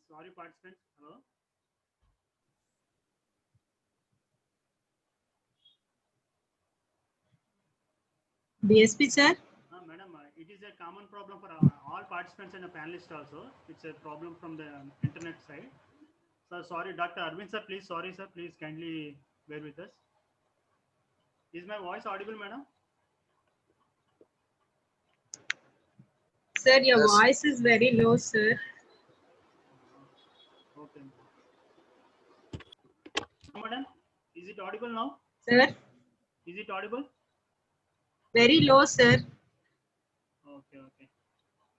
Sorry, participants. Hello. DSP sir. Madam, it is a common problem for all participants and the panelists also. It's a problem from the internet side. So sorry, Dr. Arvind sir, please, sorry sir, please kindly bear with us. Is my voice audible, madam? Sir, your voice is very low, sir. Okay. Madam, is it audible now? Sir? Is it audible? Very low, sir. Okay, okay.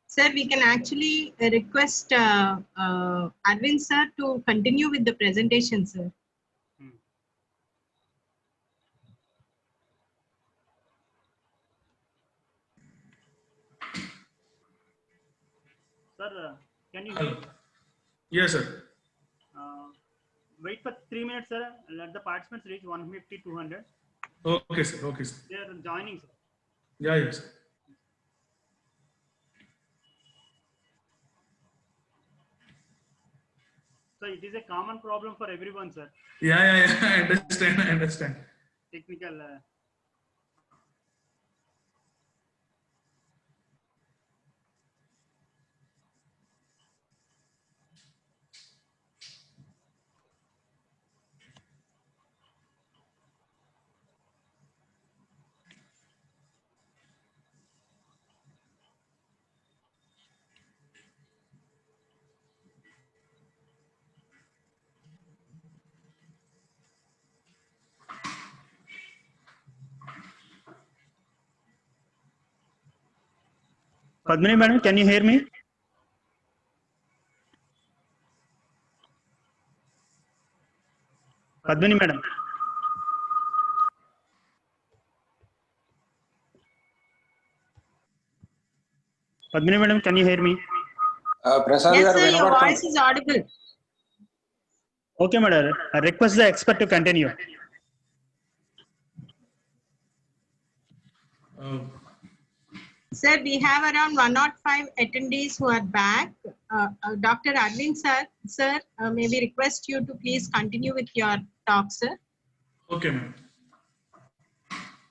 Sir, we can actually request Arvind sir to continue with the presentation, sir. Sir, can you hear? Yes, sir. Wait for 3 minutes, sir. Let the participants reach 150, 200. Okay, sir. Okay, sir. They are joining, sir. Yeah, yes, sir. So it is a common problem for everyone, sir. Yeah. I understand. I understand. Technical. Padmini madam, can you hear me? Padmini madam. Padmini madam, can you hear me? Prasad, yes, sir, your voice is audible. Okay, madam. I request the expert to continue. Sir, we have around 105 attendees who are back. Dr. Arvind sir, may we request you to please continue with your talk, sir? Okay, ma'am.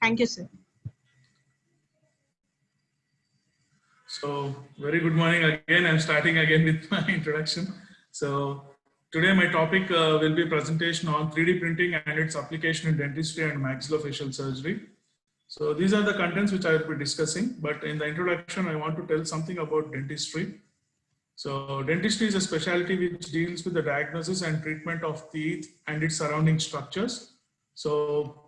Thank you, sir. So, very good morning again. I'm starting again with my introduction. So, today my topic will be presentation on 3D printing and its application in dentistry and maxillofacial surgery. So, these are the contents which I will be discussing, but in the introduction, I want to tell something about dentistry. So, dentistry is a specialty which deals with the diagnosis and treatment of teeth and its surrounding structures. So,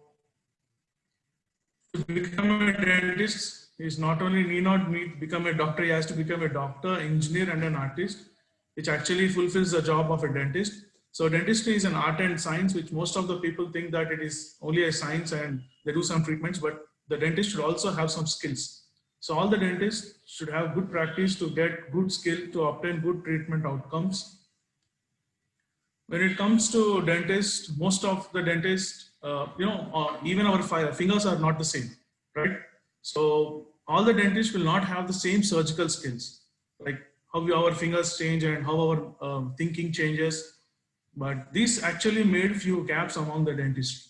to become a dentist is not only need not become a doctor, he has to become a doctor, engineer, and an artist, which actually fulfills the job of a dentist. So dentistry is an art and science, which most of the people think that it is only a science and they do some treatments, but the dentist should also have some skills. So all the dentists should have good practice to get good skill to obtain good treatment outcomes. When it comes to dentist, most of the dentists, even our fingers are not the same, right? So all the dentists will not have the same surgical skills, like how our fingers change and how our thinking changes. But this actually made few gaps among the dentistry.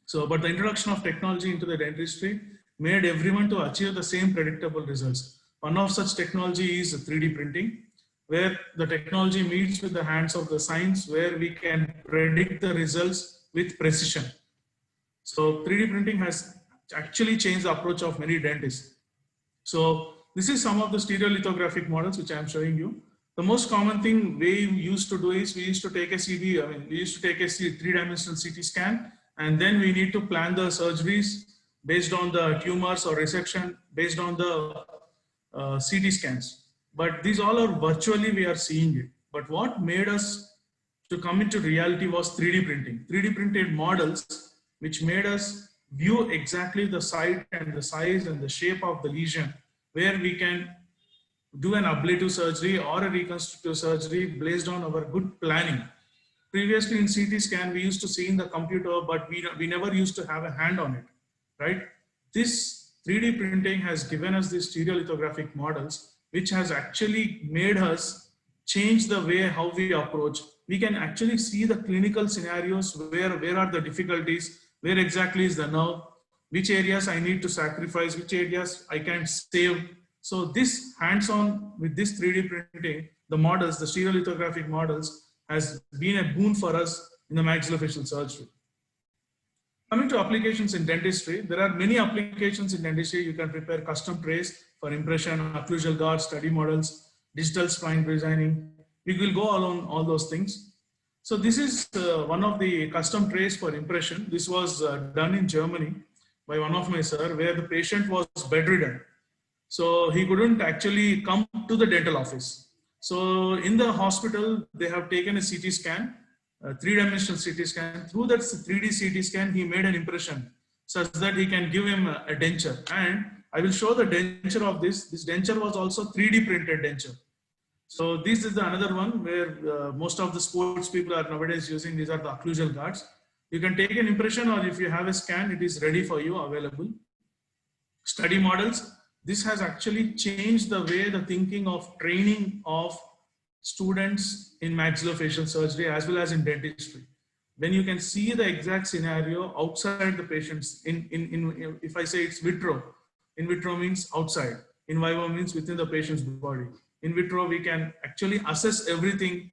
So, but the introduction of technology into the dentistry made everyone to achieve the same predictable results. One of such technology is 3D printing, where the technology meets with the hands of the science, where we can predict the results with precision. So 3D printing has actually changed the approach of many dentists. So this is some of the stereolithographic models which I am showing you. The most common thing we used to do is we used to take a we used to take a three-dimensional CT scan, and then we need to plan the surgeries based on the tumors or resection based on the CT scans. But these all are virtually we are seeing it. But what made us to come into reality was 3D printing. 3D printed models which made us view exactly the site and the size and the shape of the lesion, where we can do an ablative surgery or a reconstructive surgery based on our good planning. Previously in CT scan, we used to see in the computer, but we never used to have a hand on it, right? This 3D printing has given us these stereolithographic models, which has actually made us change the way how we approach. We can actually see the clinical scenarios where are the difficulties, where exactly is the nerve, which areas I need to sacrifice, which areas I can save. So this hands-on with this 3D printing, the models, the stereolithographic models, has been a boon for us in the maxillofacial surgery. Coming to applications in dentistry, there are many applications in dentistry. You can prepare custom trays for impression, occlusal guards, study models, digital spine designing. We will go along all those things. So this is one of the custom trays for impression. This was done in Germany by one of my sir, where the patient was bedridden. So he couldn't actually come to the dental office. So in the hospital, they have taken a CT scan, a 3-dimensional CT scan. Through that 3D CT scan, he made an impression such that he can give him a denture. And I will show the denture of this. This denture was also 3D printed denture. So this is the another one where most of the sports people are nowadays using. These are the occlusal guards. You can take an impression, or if you have a scan, it is ready for you, available. Study models. This has actually changed the way the thinking of training of students in maxillofacial surgery as well as in dentistry. When you can see the exact scenario outside the patients, if I say it's vitro, in vitro means outside, in vivo means within the patient's body. In vitro, we can actually assess everything,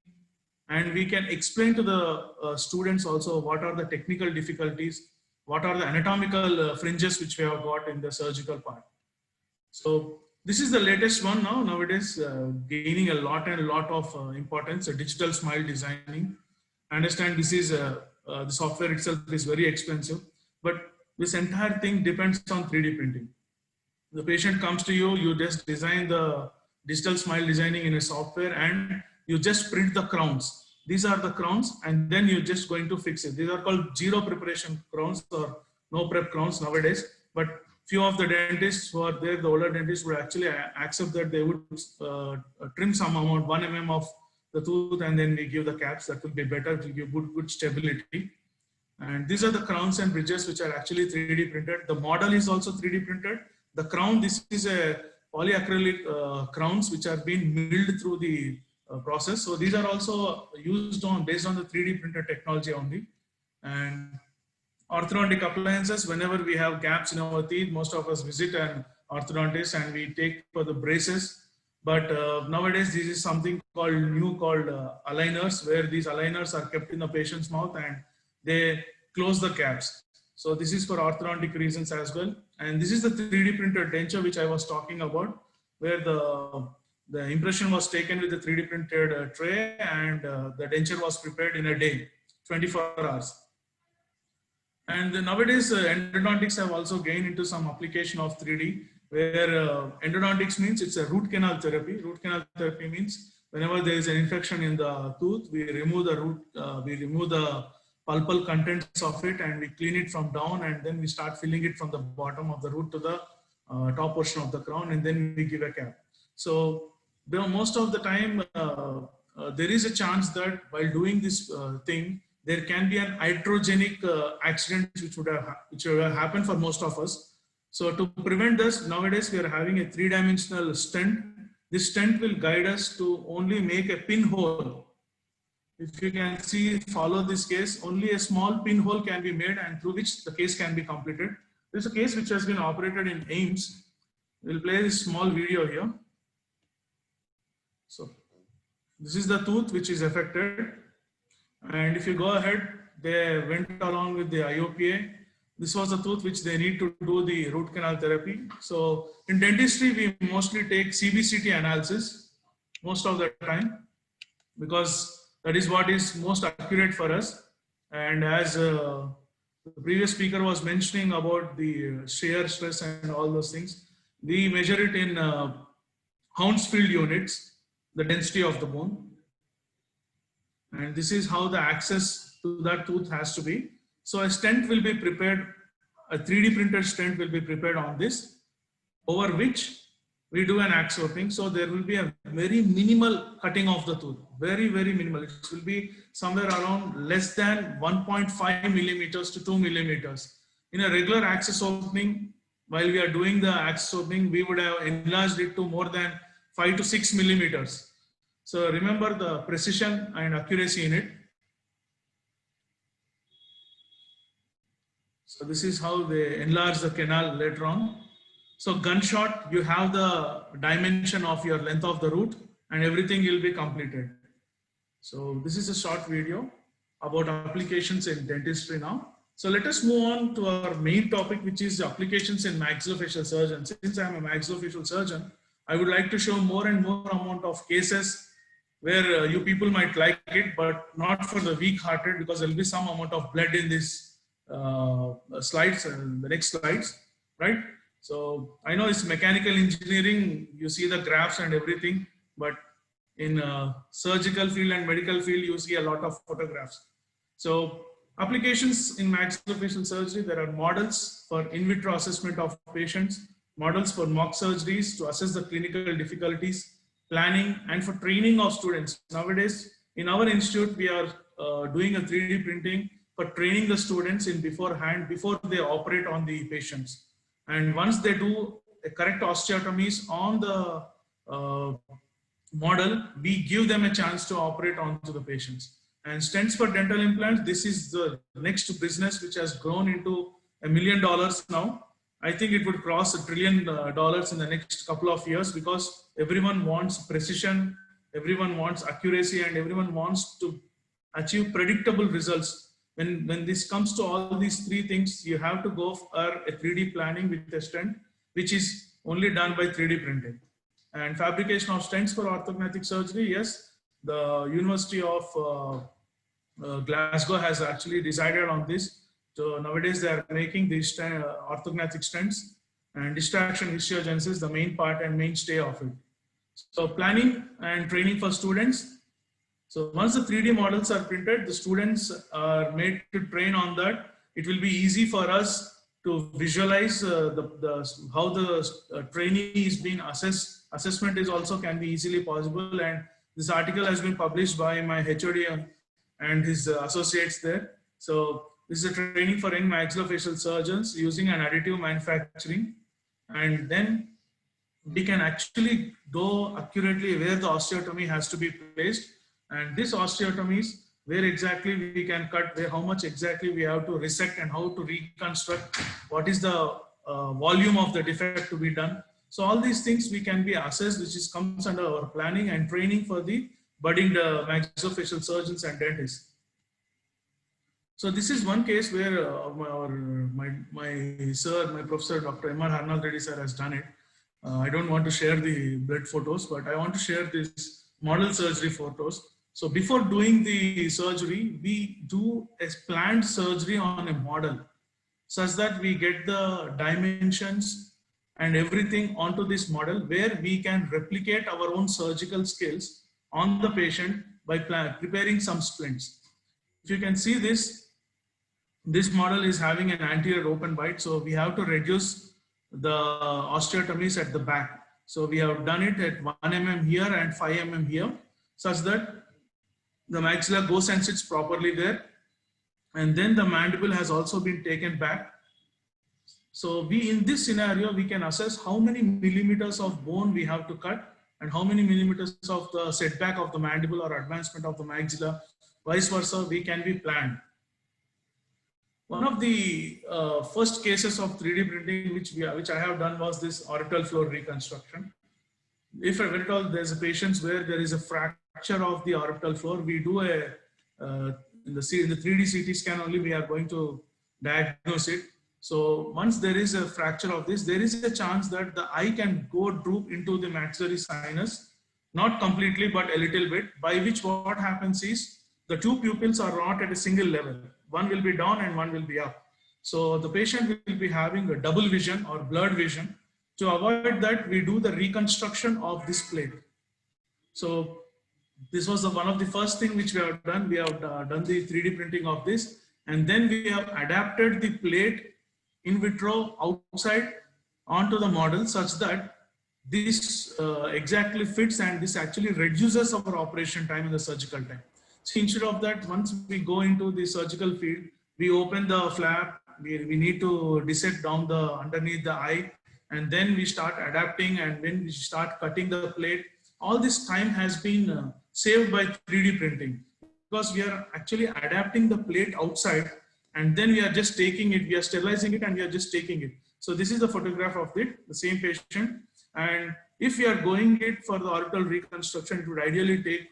and we can explain to the students also what are the technical difficulties, what are the anatomical fringes which we have got in the surgical part. So this is the latest one now, nowadays, gaining a lot of importance, digital smile designing. I understand this is, the software itself is very expensive, but this entire thing depends on 3D printing. The patient comes to you, you just design the digital smile designing in a software, and you just print the crowns. These are the crowns, and then you're just going to fix it. These are called zero preparation crowns or no prep crowns nowadays, but few of the dentists who are there, the older dentists would actually accept that they would trim some amount, 1 mm of the tooth, and then we give the caps. That will be better to give good stability. And these are the crowns and bridges which are actually 3D printed. The model is also 3D printed. The crown, this is a polyacrylic crowns which are being milled through the process. So these are also used on based on the 3D printed technology only. And orthodontic appliances, whenever we have gaps in our teeth, most of us visit an orthodontist and we take for the braces. But nowadays, this is something called aligners, where these aligners are kept in the patient's mouth and they close the caps. So this is for orthodontic reasons as well. And this is the 3D printed denture which I was talking about, where the impression was taken with the 3D printed tray, and the denture was prepared in a day, 24 hours. And nowadays, endodontics have also gained into some application of 3D, where endodontics means it's a root canal therapy. Root canal therapy means whenever there is an infection in the tooth, we remove the root, we remove the pulpal contents of it, and we clean it from down, and then we start filling it from the bottom of the root to the top portion of the crown, and then we give a cap. So most of the time, there is a chance that while doing this thing, there can be an iatrogenic accident which would have happened for most of us. So to prevent this, nowadays we are having a 3-dimensional stent. This stent will guide us to only make a pinhole. If you can see, follow this case, only a small pinhole can be made, and through which the case can be completed. This is a case which has been operated in AIIMS. We'll play this small video here. So this is the tooth which is affected. And if you go ahead, they went along with the IOPA. This was the tooth which they need to do the root canal therapy. So in dentistry, we mostly take CBCT analysis most of the time, because that is what is most accurate for us. And as the previous speaker was mentioning about the shear stress and all those things, we measure it in Hounsfield units, the density of the bone. And this is how the access to that tooth has to be. So a stent will be prepared, a 3D printed stent will be prepared on this, over which we do an axorping. So there will be a very minimal cutting of the tooth, very minimal. It will be somewhere around less than 1.5 millimeters to 2 millimeters. In a regular access opening, while we are doing the access opening, we would have enlarged it to more than 5 to 6 millimeters. So remember the precision and accuracy in it. So this is how they enlarge the canal later on. So gunshot, you have the dimension of your length of the route and everything will be completed. So this is a short video about applications in dentistry now. So let us move on to our main topic, which is applications in maxillofacial surgeon. Since I am a maxillofacial surgeon, I would like to show more and more amount of cases where you people might like it, but not for the weak-hearted, because there will be some amount of blood in this slides and the next slides, right? So I know it's mechanical engineering, you see the graphs and everything, but in surgical field and medical field, you see a lot of photographs. So applications in maxillofacial surgery, there are models for in vitro assessment of patients, models for mock surgeries to assess the clinical difficulties, planning, and for training of students. Nowadays, in our institute, we are doing a 3D printing for training the students in beforehand, before they operate on the patients. And once they do a correct osteotomies on the model, we give them a chance to operate onto the patients. And stents for dental implants, this is the next business which has grown into $1 million now. I think it would cross $1 trillion in the next couple of years, because everyone wants precision, everyone wants accuracy, and everyone wants to achieve predictable results. When this comes to all these three things, you have to go for a 3D planning with a stent, which is only done by 3D printing. And fabrication of stents for orthognathic surgery, yes, the University of Glasgow has actually decided on this. So nowadays they are making these orthognathic stents, and distraction histiogenesis, the main part and mainstay of it. So planning and training for students. So once the 3D models are printed, the students are made to train on that. It will be easy for us to visualize how the trainee is being assessed. Assessment is also can be easily possible, and this article has been published by my HOD and his associates there. So this is a training for young maxillofacial surgeons using an additive manufacturing, and then we can actually go accurately where the osteotomy has to be placed. And this osteotomies, where exactly we can cut, how much exactly we have to resect, and how to reconstruct, what is the volume of the defect to be done. So all these things we can be assessed, which comes under our planning and training for the budding maxillofacial surgeons and dentists. So this is one case where my professor, Dr. M.R. Harnal Reddy sir has done it. I don't want to share the blood photos, but I want to share this model surgery photos. So before doing the surgery, we do a planned surgery on a model such that we get the dimensions and everything onto this model, where we can replicate our own surgical skills on the patient by preparing some splints. If you can see this model is having an anterior open bite. So we have to reduce the osteotomies at the back. So we have done it at 1 mm here and 5 mm here, such that the maxilla goes and sits properly there. And then the mandible has also been taken back. So in this scenario, we can assess how many millimeters of bone we have to cut and how many millimeters of the setback of the mandible or advancement of the maxilla, vice versa, we can be planned. One of the first cases of 3D printing which I have done was this orbital floor reconstruction. If at all there's a patient where there is a fracture of the orbital floor, we do in the 3D CT scan only we are going to diagnose it. So once there is a fracture of this, there is a chance that the eye can go droop into the maxillary sinus, not completely but a little bit, by which what happens is the two pupils are not at a single level. One will be down and one will be up. So the patient will be having a double vision or blurred vision. To avoid that, we do the reconstruction of this plate. So this was one of the first thing which we have done. We have done the 3D printing of this, and then we have adapted the plate in vitro outside onto the model such that this exactly fits, and this actually reduces our operation time and the surgical time. So instead of that, once we go into the surgical field, we open the flap, we need to dissect down the underneath the eye, and then we start adapting, and when we start cutting the plate, all this time has been saved by 3D printing, because we are actually adapting the plate outside, and then we are just taking it, we are sterilizing it, and we are just taking it. So this is the photograph of it, the same patient. And if we are going it for the orbital reconstruction, it would ideally take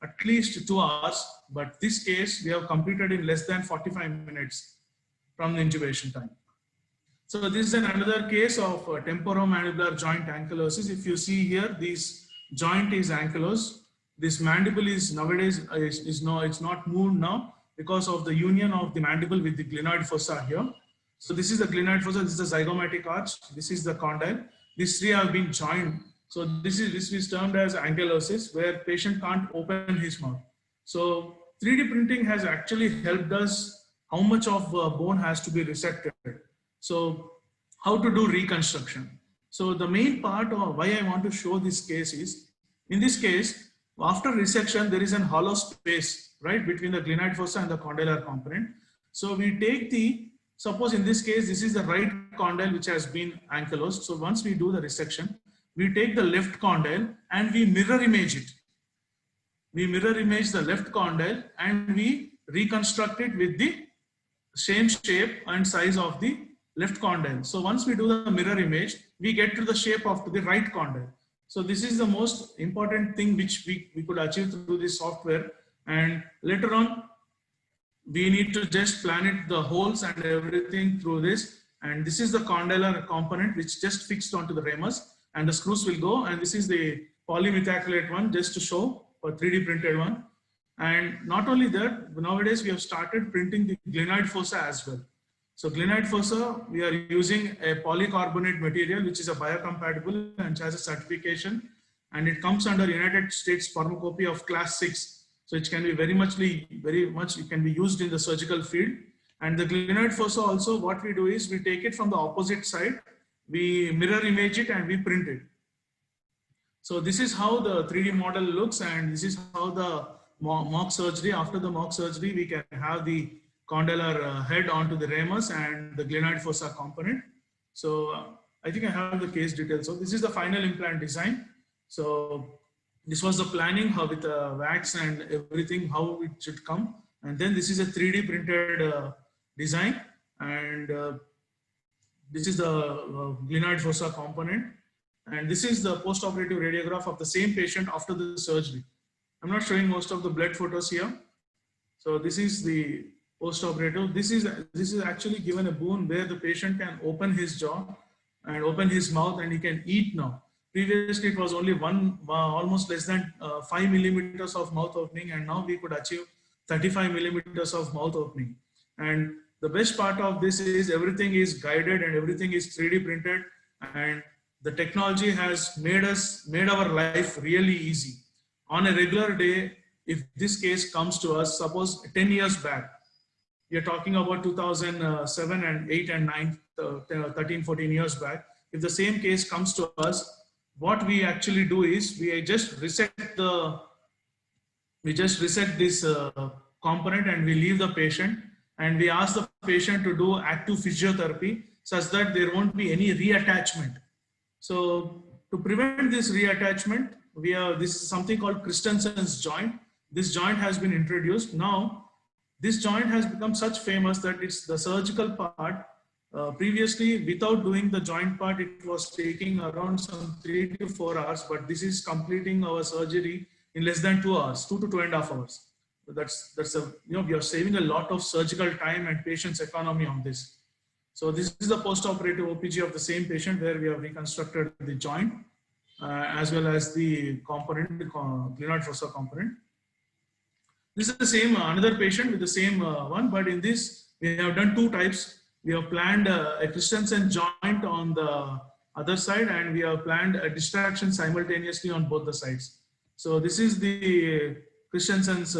at least 2 hours, but this case we have completed in less than 45 minutes from the intubation time. So this is another case of temporomandibular joint ankylosis. If you see here, this joint is ankylosed. This mandible is nowadays it's not moved now because of the union of the mandible with the glenoid fossa here. So this is the glenoid fossa, this is the zygomatic arch, this is the condyle. These three have been joined. So this is termed as ankylosis, where patient can't open his mouth. So 3D printing has actually helped us how much of bone has to be resected. So how to do reconstruction. So the main part of why I want to show this case is, in this case, after resection, there is an hollow space, right, between the glenoid fossa and the condylar component. So we take the, suppose in this case, this is the right condyle which has been ankylosed. So once we do the resection, we take the left condyle and we mirror image it. We mirror image the left condyle and we reconstruct it with the same shape and size of the left condyle. So once we do the mirror image, we get to the shape of the right condyle. So this is the most important thing which we could achieve through this software. And later on, we need to just plan it, the holes and everything through this. And this is the condylar component which just fixed onto the ramus, and the screws will go. And this is the polymethacrylate one, just to show, for 3D printed one. And not only that, nowadays we have started printing the glenoid fossa as well. So glenoid fossa, we are using a polycarbonate material which is a biocompatible and has a certification, and it comes under United States pharmacopoeia of class 6. So it can be very much it can be used in the surgical field. And the glenoid fossa also, what we do is we take it from the opposite side, we mirror image it and we print it. So this is how the 3D model looks, and this is how the mock surgery, after the mock surgery, we can have the condylar head onto the ramus and the glenoid fossa component. So I think I have the case details. So this is the final implant design. So this was the planning, how with the wax and everything, how it should come. And then this is a 3D printed design. And this is the glenoid fossa component. And this is the post-operative radiograph of the same patient after the surgery. I'm not showing most of the blood photos here. So this is the post-operative. This is actually given a boon where the patient can open his jaw and open his mouth and he can eat now. Previously, it was only almost less than 5 millimeters of mouth opening, and now we could achieve 35 millimeters of mouth opening. And the best part of this is everything is guided and everything is 3D printed, and the technology has made our life really easy. On a regular day, if this case comes to us, suppose 10 years back, we are talking about 2007 and 8 and 9, 13, 14 years back. If the same case comes to us, what we actually do is we just reset this component and we leave the patient, and we ask the patient to do active physiotherapy such that there won't be any reattachment. So to prevent this reattachment, this is something called Christensen's joint. This joint has been introduced. Now, this joint has become such famous that it's the surgical part. Previously, without doing the joint part, it was taking around some 3 to 4 hours, but this is completing our surgery in less than 2 hours, 2 to 2.5 hours. So we are saving a lot of surgical time and patient's economy on this. So this is the post-operative OPG of the same patient where we have reconstructed the joint as well as the component, the glenoid fossa component. This is the same, another patient with the same one, but in this, we have done 2 types. We have planned a Christensen joint on the other side, and we have planned a distraction simultaneously on both the sides. So this is the Christensen's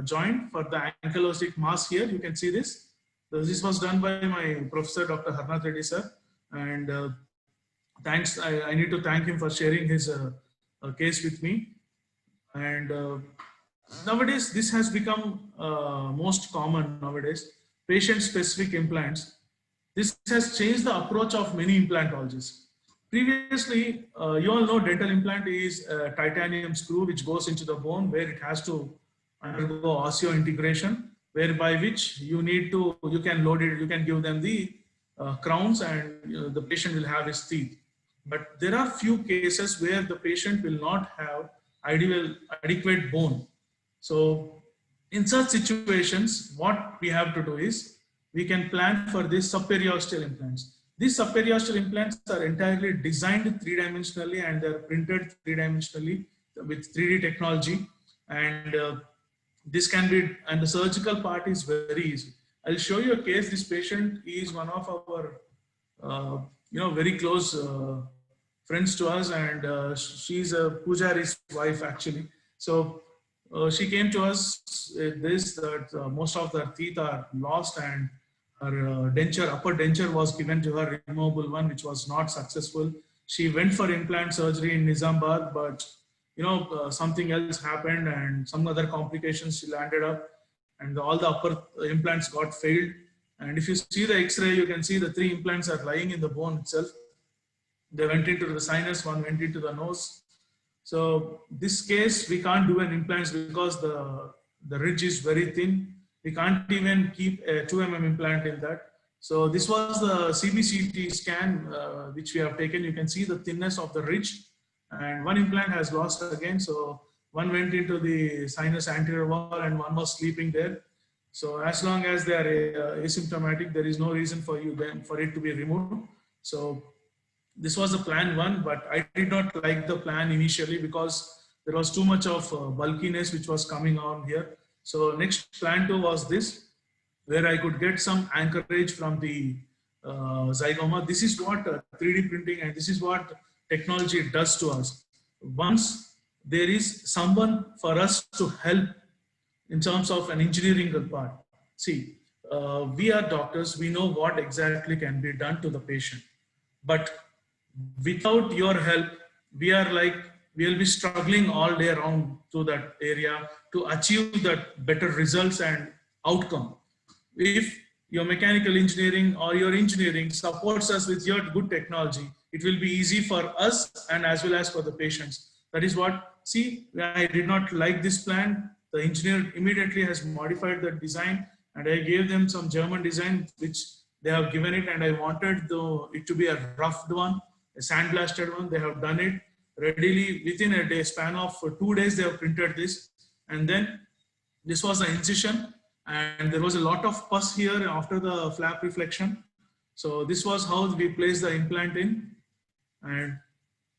joint for the ankylosing mass here. You can see this. So this was done by my professor, Dr. Harnath Reddy sir. And thanks, I need to thank him for sharing his case with me. And nowadays, this has become most common nowadays. Patient-specific implants. This has changed the approach of many implantologists. Previously, you all know dental implant is a titanium screw which goes into the bone where it has to undergo osseointegration, whereby which you can load it, you can give them the crowns and the patient will have his teeth. But there are few cases where the patient will not have adequate bone. So in such situations, what we have to do is we can plan for these subperiosteal implants. These subperiosteal implants are entirely designed three-dimensionally and they're printed three-dimensionally with 3D technology. And this can be, and the surgical part is very easy. I'll show you a case. This patient is one of our, very close friends to us, and she's a Pujari's wife actually. So she came to us that most of her teeth are lost and her upper denture was given to her, removable one, which was not successful. She went for implant surgery in Nizamabad, but something else happened and some other complications she landed up, and all the upper implants got failed. And if you see the X-ray, you can see the 3 implants are lying in the bone itself. They went into the sinus, one went into the nose. So this case, we can't do an implant because the ridge is very thin. We can't even keep a 2 mm implant in that. So this was the CBCT scan which we have taken. You can see the thinness of the ridge, and one implant has lost again. So one went into the sinus anterior wall and one was sleeping there. So as long as they are asymptomatic, there is no reason for it to be removed. So this was the plan 1, but I did not like the plan initially because there was too much of bulkiness which was coming on here. So next plan 2 was this, where I could get some anchorage from the zygoma. This is what 3D printing and this is what technology does to us. Once there is someone for us to help in terms of an engineering part. See, we are doctors, we know what exactly can be done to the patient. But without your help, we'll be struggling all day around to that area to achieve that better results and outcome. If your mechanical engineering or your engineering supports us with your good technology, it will be easy for us and as well as for the patients. That is what, see, I did not like this plan. The engineer immediately has modified the design and I gave them some German design which they have given it, and I wanted it to be a roughed one, a sandblasted one. They have done it readily within a day span of 2 days. They have printed this, and then this was the incision, and there was a lot of pus here after the flap reflection. So this was how we placed the implant in, and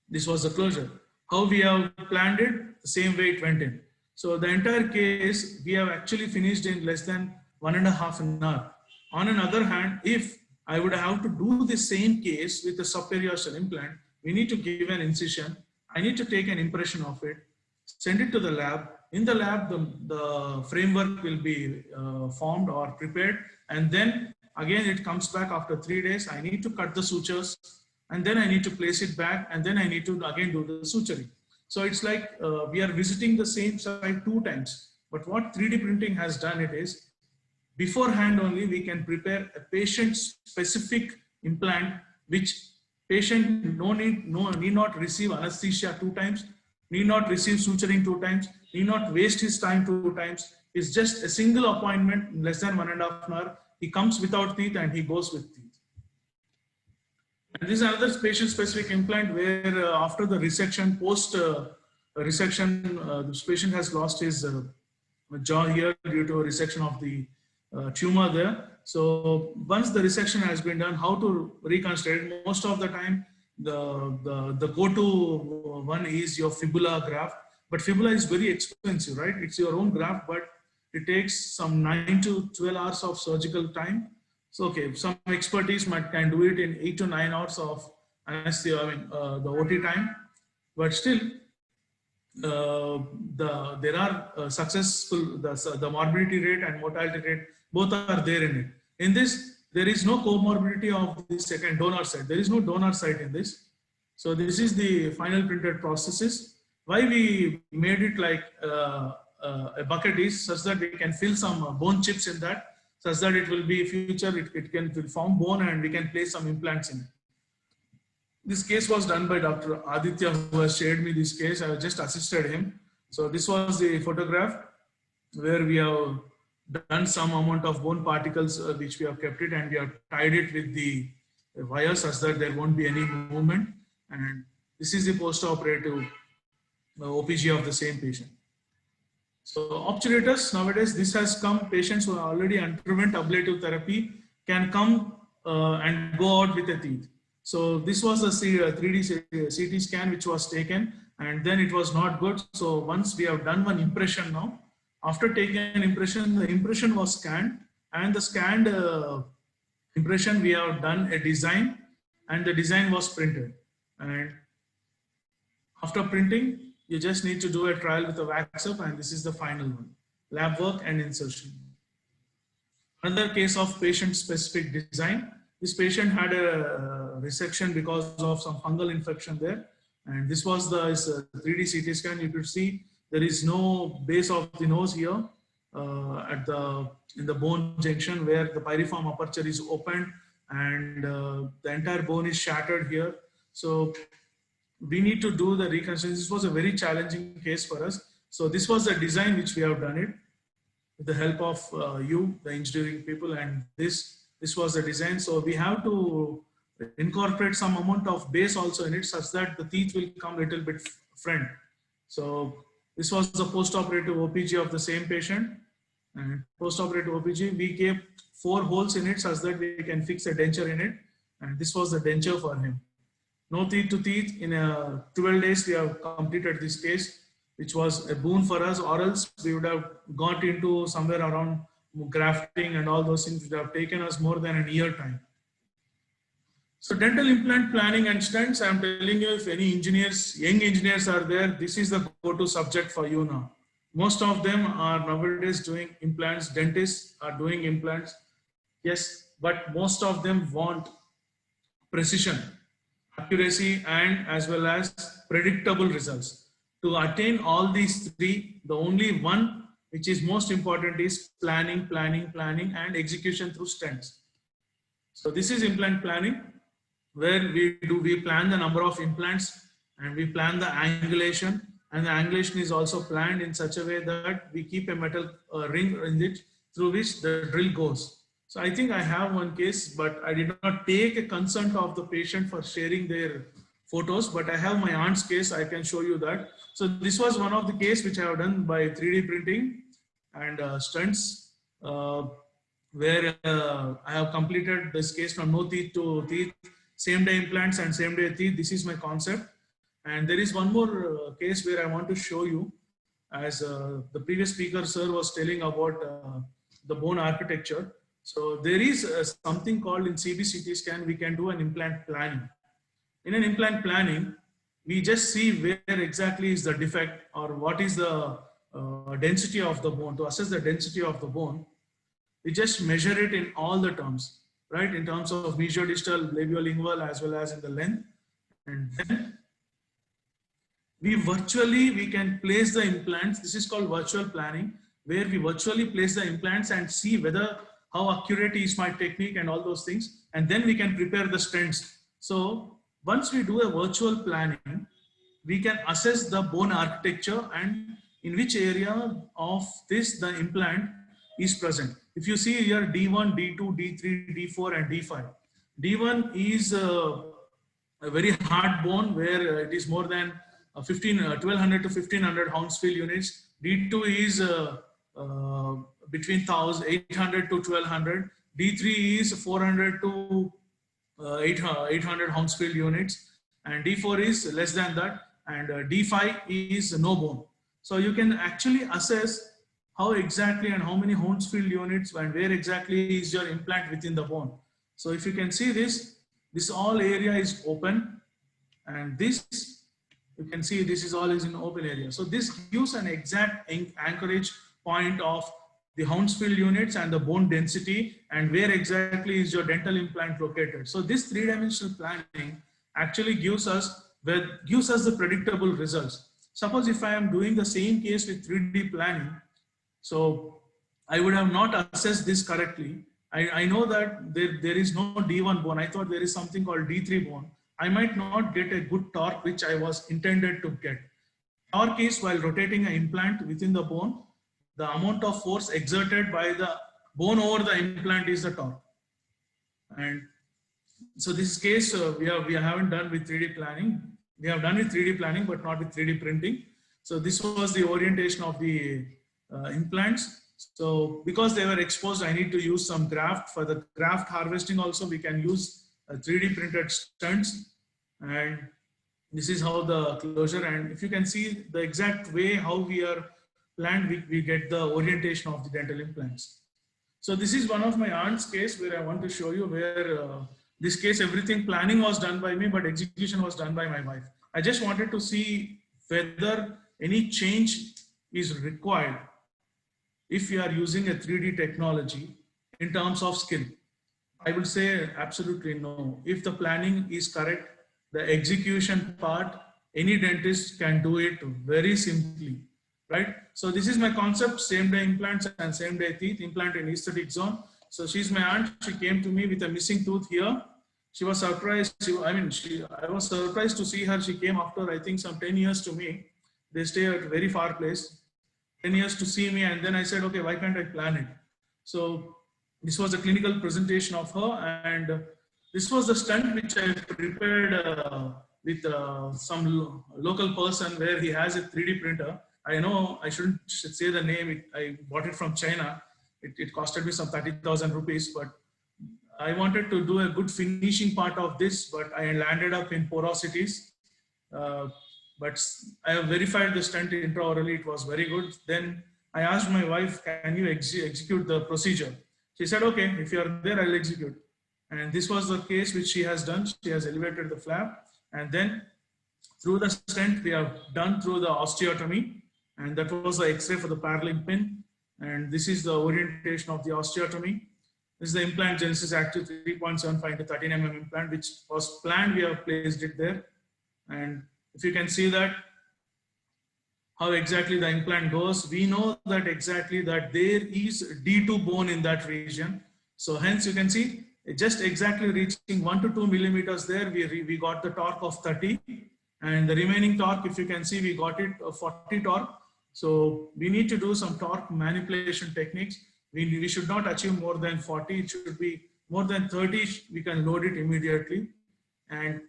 this was the closure. How we have planned it, the same way it went in. So the entire case we have actually finished in less than 1.5 hours. On another hand, if I would have to do the same case with a subperiosteal implant, we need to give an incision. I need to take an impression of it, send it to the lab. In the lab, the framework will be formed or prepared. And then again, it comes back after 3 days. I need to cut the sutures and then I need to place it back. And then I need to again do the suturing. So it's like we are visiting the same site 2 times. But what 3D printing has done it is, beforehand only we can prepare a patient specific implant which patient need not receive anesthesia 2 times, need not receive suturing 2 times, need not waste his time 2 times. It's just a single appointment in less than 1.5 hours. He comes without teeth and he goes with teeth. And this is another patient specific implant where after the resection, post resection, this patient has lost his jaw here due to a resection of the tumor there. So once the resection has been done, how to reconstruct? Most of the time, the go-to one is your fibula graft. But fibula is very expensive, right? It's your own graft, but it takes some 9 to 12 hours of surgical time. So okay, some expertise can do it in 8 to 9 hours of anesthesia, the OT time. But still, there are successful, the morbidity rate and mortality rate, both are there in it. In this, there is no comorbidity of the second donor site. There is no donor site in this. So this is the final printed processes. Why we made it like a bucket is such that we can fill some bone chips in that, such that it will be future, it will form bone and we can place some implants in it. This case was done by Dr. Aditya, who has shared me this case. I just assisted him. So this was the photograph where we have done some amount of bone particles which we have kept it, and we have tied it with the wires such that there won't be any movement. And this is the post-operative OPG of the same patient. So obturators, nowadays this has come, patients who already underwent ablative therapy can come and go out with a teeth. So this was a 3D CT scan which was taken, and then it was not good. So once we have done one impression now, after taking an impression, the impression was scanned, and the scanned impression we have done a design, and the design was printed. And after printing, you just need to do a trial with a wax up, and this is the final one, lab work and insertion. Another case of patient specific design. This patient had a resection because of some fungal infection there. And this was the 3D CT scan. You could see there is no base of the nose here in the bone junction where the piriform aperture is opened, and the entire bone is shattered here. So we need to do the reconstruction. This was a very challenging case for us. So this was the design which we have done it with the help of you, the engineering people, and this was the design. So we have to incorporate some amount of base also in it such that the teeth will come a little bit front. So this was the post-operative OPG of the same patient. And post-operative OPG, we gave 4 holes in it such that we can fix a denture in it. And this was the denture for him. No teeth to teeth. In 12 days, we have completed this case, which was a boon for us, or else we would have got into somewhere around grafting and all those things, which would have taken us more than a year time. So dental implant planning and stents, I'm telling you, if any engineers, young engineers are there, this is the go-to subject for you now. Most of them are nowadays doing implants. Dentists are doing implants. Yes, but most of them want precision, accuracy, and as well as predictable results. To attain all these 3, the only one which is most important is planning, and execution through stents. So this is implant planning, where we plan the number of implants, and we plan the angulation, and the angulation is also planned in such a way that we keep a metal ring in it through which the drill goes. So I think I have one case, but I did not take a consent of the patient for sharing their photos, but I have my aunt's case. I can show you that. So this was one of the case which I have done by 3D printing and stunts, where I have completed this case from no teeth to teeth, same day implants and same day teeth. This is my concept. And there is one more case where I want to show you, as the previous speaker sir was telling about the bone architecture. So there is something called in CBCT scan, we can do an implant planning. In an implant planning, we just see where exactly is the defect or what is the density of the bone. To assess the density of the bone, we just measure it in all the terms, right? In terms of mesiodistal, labiolingual, as well as in the length. And then we can place the implants. This is called virtual planning, where we virtually place the implants and see whether how accurate is my technique and all those things. And then we can prepare the stents. So once we do a virtual planning, we can assess the bone architecture and in which area of this the implant is present. If you see here D1, D2, D3, D4 and D5. D1 is a very hard bone where it is more than 1200 to 1500 Hounsfield units. D2 is between 800 to 1200. D3 is 400 to 800 Hounsfield units, and D4 is less than that, and D5 is no bone. So you can actually assess how exactly and how many Hounsfield units and where exactly is your implant within the bone. So if you can see this all area is open, and this you can see this is all is in open area. So this gives an exact anchorage point of the Hounsfield units and the bone density and where exactly is your dental implant located. So this 3-dimensional planning actually gives us the predictable results. Suppose if I am doing the same case with 3D planning, so I would have not assessed this correctly. I know that there is no D1 bone. I thought there is something called D3 bone. I might not get a good torque which I was intended to get. Torque is while rotating an implant within the bone, the amount of force exerted by the bone over the implant is the torque. And so this case we haven't done with 3D planning. We have done with 3D planning, but not with 3D printing. So this was the orientation of the implants. So because they were exposed, I need to use some graft. For the graft harvesting also, we can use 3D printed stunts. And this is how the closure, and if you can see the exact way how we are planned, we get the orientation of the dental implants. So this is one of my aunt's case where I want to show you where this case, everything planning was done by me, but execution was done by my wife. I just wanted to see whether any change is required if you are using a 3D technology in terms of skill. I would say absolutely no. If the planning is correct, the execution part, any dentist can do it very simply, right? So this is my concept, same day implants and same day teeth, implant in aesthetic zone. So she's my aunt, she came to me with a missing tooth here. She was surprised, I was surprised to see her. She came after, I think, some 10 years to me. They stay at a very far place, 10 years to see me. And then I said, okay, why can't I plan it? So this was a clinical presentation of her. And this was the stunt which I prepared with some local person where he has a 3D printer. I know I shouldn't say the name. I bought it from China. It costed me some 30,000 rupees, but I wanted to do a good finishing part of this, but I landed up in porosities. But I have verified the stunt intraorally. It was very good. Then I asked my wife, can you execute the procedure? She said, okay, if you are there, I'll execute. And this was the case which she has done. She has elevated the flap. And then through the stent, we have done through the osteotomy. And that was the X-ray for the paralleling pin. And this is the orientation of the osteotomy. This is the implant Genesis Active 3.75 to 13 mm implant, which was planned. We have placed it there. And if you can see that, how exactly the implant goes, we know that exactly that there is D2 bone in that region. So hence you can see just exactly reaching 1 to 2 millimeters there, we got the torque of 30. And the remaining torque, if you can see, we got it 40 torque. So we need to do some torque manipulation techniques. We should not achieve more than 40. It should be more than 30. We can load it immediately. And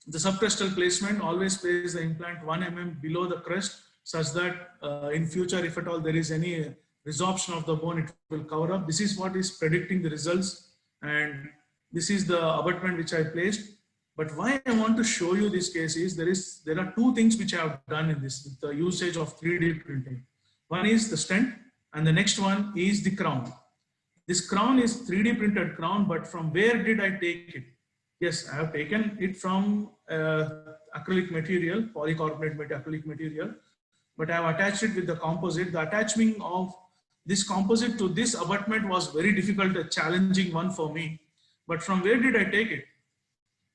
the subcrestal placement, always place the implant 1 mm below the crest, such that in future, if at all there is any resorption of the bone, it will cover up. This is what is predicting the results. And this is the abutment which I placed. But why I want to show you this case is there are two things which I have done in this with the usage of 3D printing. One is the stent, and the next one is the crown. This crown is 3D printed crown, but from where did I take it? Yes, I have taken it from acrylic material, polycarbonate acrylic material, but I have attached it with the composite. The attachment of this composite to this abutment was very difficult, a challenging one for me. But from where did I take it?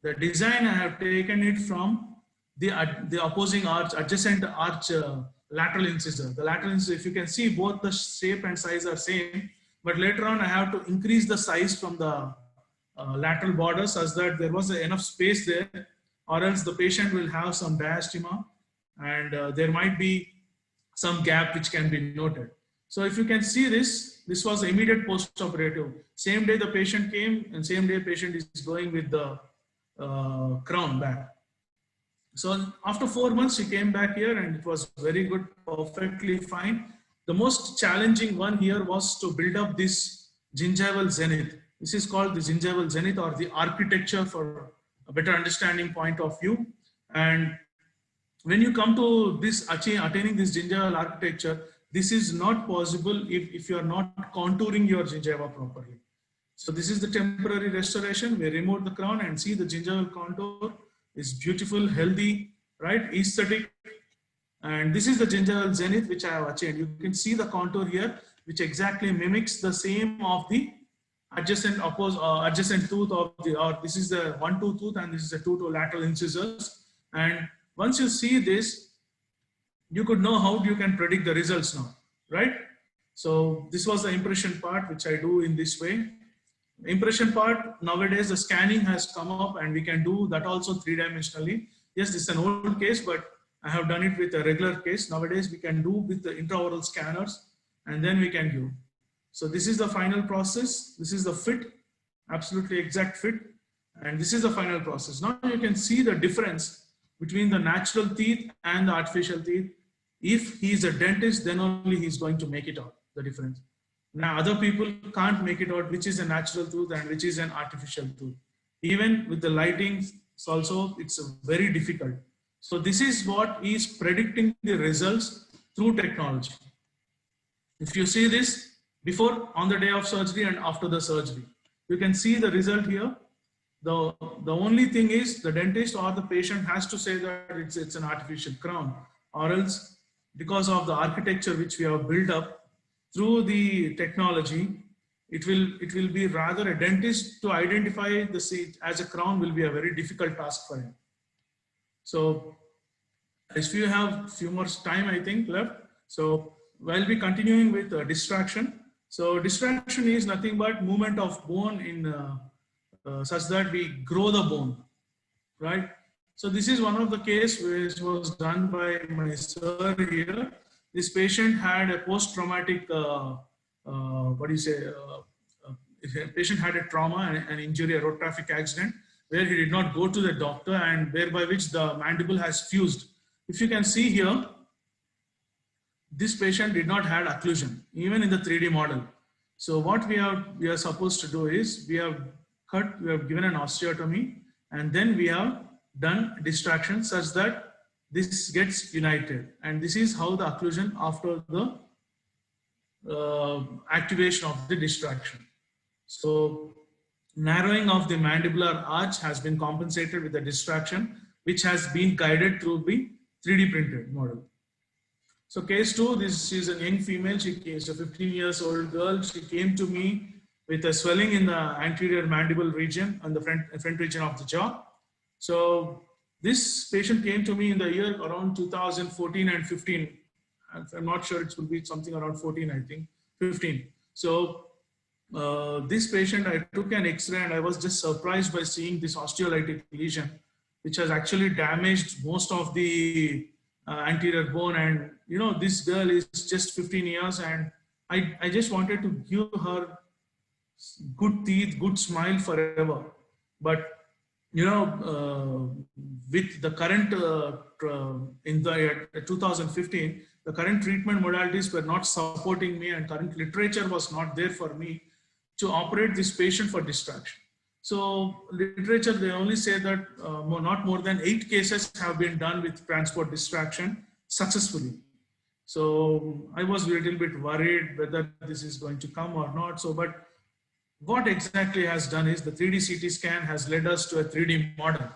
The design, I have taken it from the opposing arch, adjacent arch lateral incisor. The lateral incisor, if you can see, both the shape and size are same, but later on I have to increase the size from the lateral border such that there was enough space there, or else the patient will have some diastema and there might be some gap which can be noted. So if you can see this was immediate post-operative. Same day the patient came and same day patient is going with the crown back. So after 4 months, she came back here and it was very good, perfectly fine. The most challenging one here was to build up this gingival zenith. This is called the gingival zenith, or the architecture for a better understanding point of view. And when you come to this attaining this gingival architecture, this is not possible if you are not contouring your gingiva properly. So this is the temporary restoration. We remove the crown and see the gingival contour is beautiful, healthy, right? Aesthetic. And this is the gingival zenith which I have achieved. You can see the contour here, which exactly mimics the same of the adjacent tooth of the, or this is the 1-2 tooth and this is the 2 lateral incisors. And once you see this, you could know how you can predict the results now, right? So this was the impression part, which I do in this way. Impression part, nowadays the scanning has come up and we can do that also three-dimensionally. Yes, this is an old case, but I have done it with a regular case. Nowadays we can do with the intraoral scanners and then we can give. So this is the final process. This is the fit, absolutely exact fit. And this is the final process. Now you can see the difference between the natural teeth and the artificial teeth. If he is a dentist, then only he is going to make it out, the difference. Now other people can't make it out which is a natural tooth and which is an artificial tooth. Even with the lighting also, it's very difficult. So this is what is predicting the results through technology. If you see this before, on the day of surgery and after the surgery, you can see the result here. The only thing is the dentist or the patient has to say that it's an artificial crown, or else because of the architecture which we have built up through the technology, it will be rather a dentist to identify the seat as a crown will be a very difficult task for him. So if you have few more time, I think left. So we'll be continuing with distraction. So distraction is nothing but movement of bone in such that we grow the bone, right? So this is one of the case which was done by my sir here. This patient had a post-traumatic, patient had a trauma, an injury, a road traffic accident, where he did not go to the doctor and whereby which the mandible has fused. If you can see here, this patient did not have occlusion, even in the 3D model. So what we are supposed to do is we have given an osteotomy, and then we have done distraction such that this gets united, and this is how the occlusion after the activation of the distraction. So narrowing of the mandibular arch has been compensated with the distraction, which has been guided through the 3D printed model. So case 2, this is a young female. She is a 15 years old girl. She came to me with a swelling in the anterior mandible region and the front region of the jaw. So this patient came to me in the year around 2014 and 15. I'm not sure, it will be something around 14, I think, 15. So this patient, I took an X-ray and I was just surprised by seeing this osteolytic lesion, which has actually damaged most of the anterior bone. And you know, this girl is just 15 years and I just wanted to give her good teeth, good smile forever. But you know, with the current, in the 2015, the current treatment modalities were not supporting me and current literature was not there for me to operate this patient for distraction. So literature, they only say that not more than 8 cases have been done with transport distraction successfully. So I was a little bit worried whether this is going to come or not. So, but what exactly has done is the 3D CT scan has led us to a 3D model.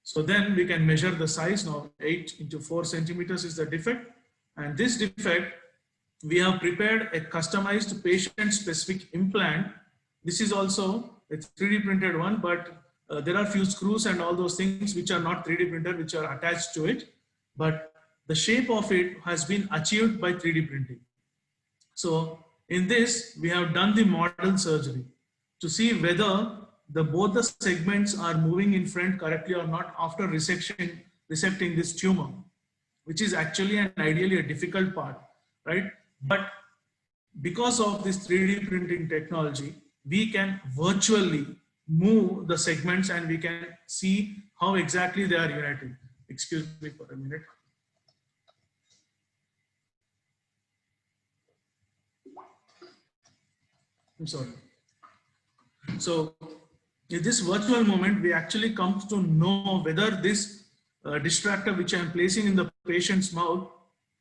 So then we can measure the size. Now 8 into 4 centimeters is the defect. And this defect, we have prepared a customized patient specific implant. This is also a 3D printed one, but there are few screws and all those things which are not 3D printed, which are attached to it. But the shape of it has been achieved by 3D printing. So in this, we have done the model surgery to see whether both the segments are moving in front correctly or not after resecting this tumor, which is actually and ideally a difficult part, right? But because of this 3D printing technology, we can virtually move the segments and we can see how exactly they are united. Excuse me for a minute. I'm sorry. So in this virtual moment, we actually come to know whether this distractor which I am placing in the patient's mouth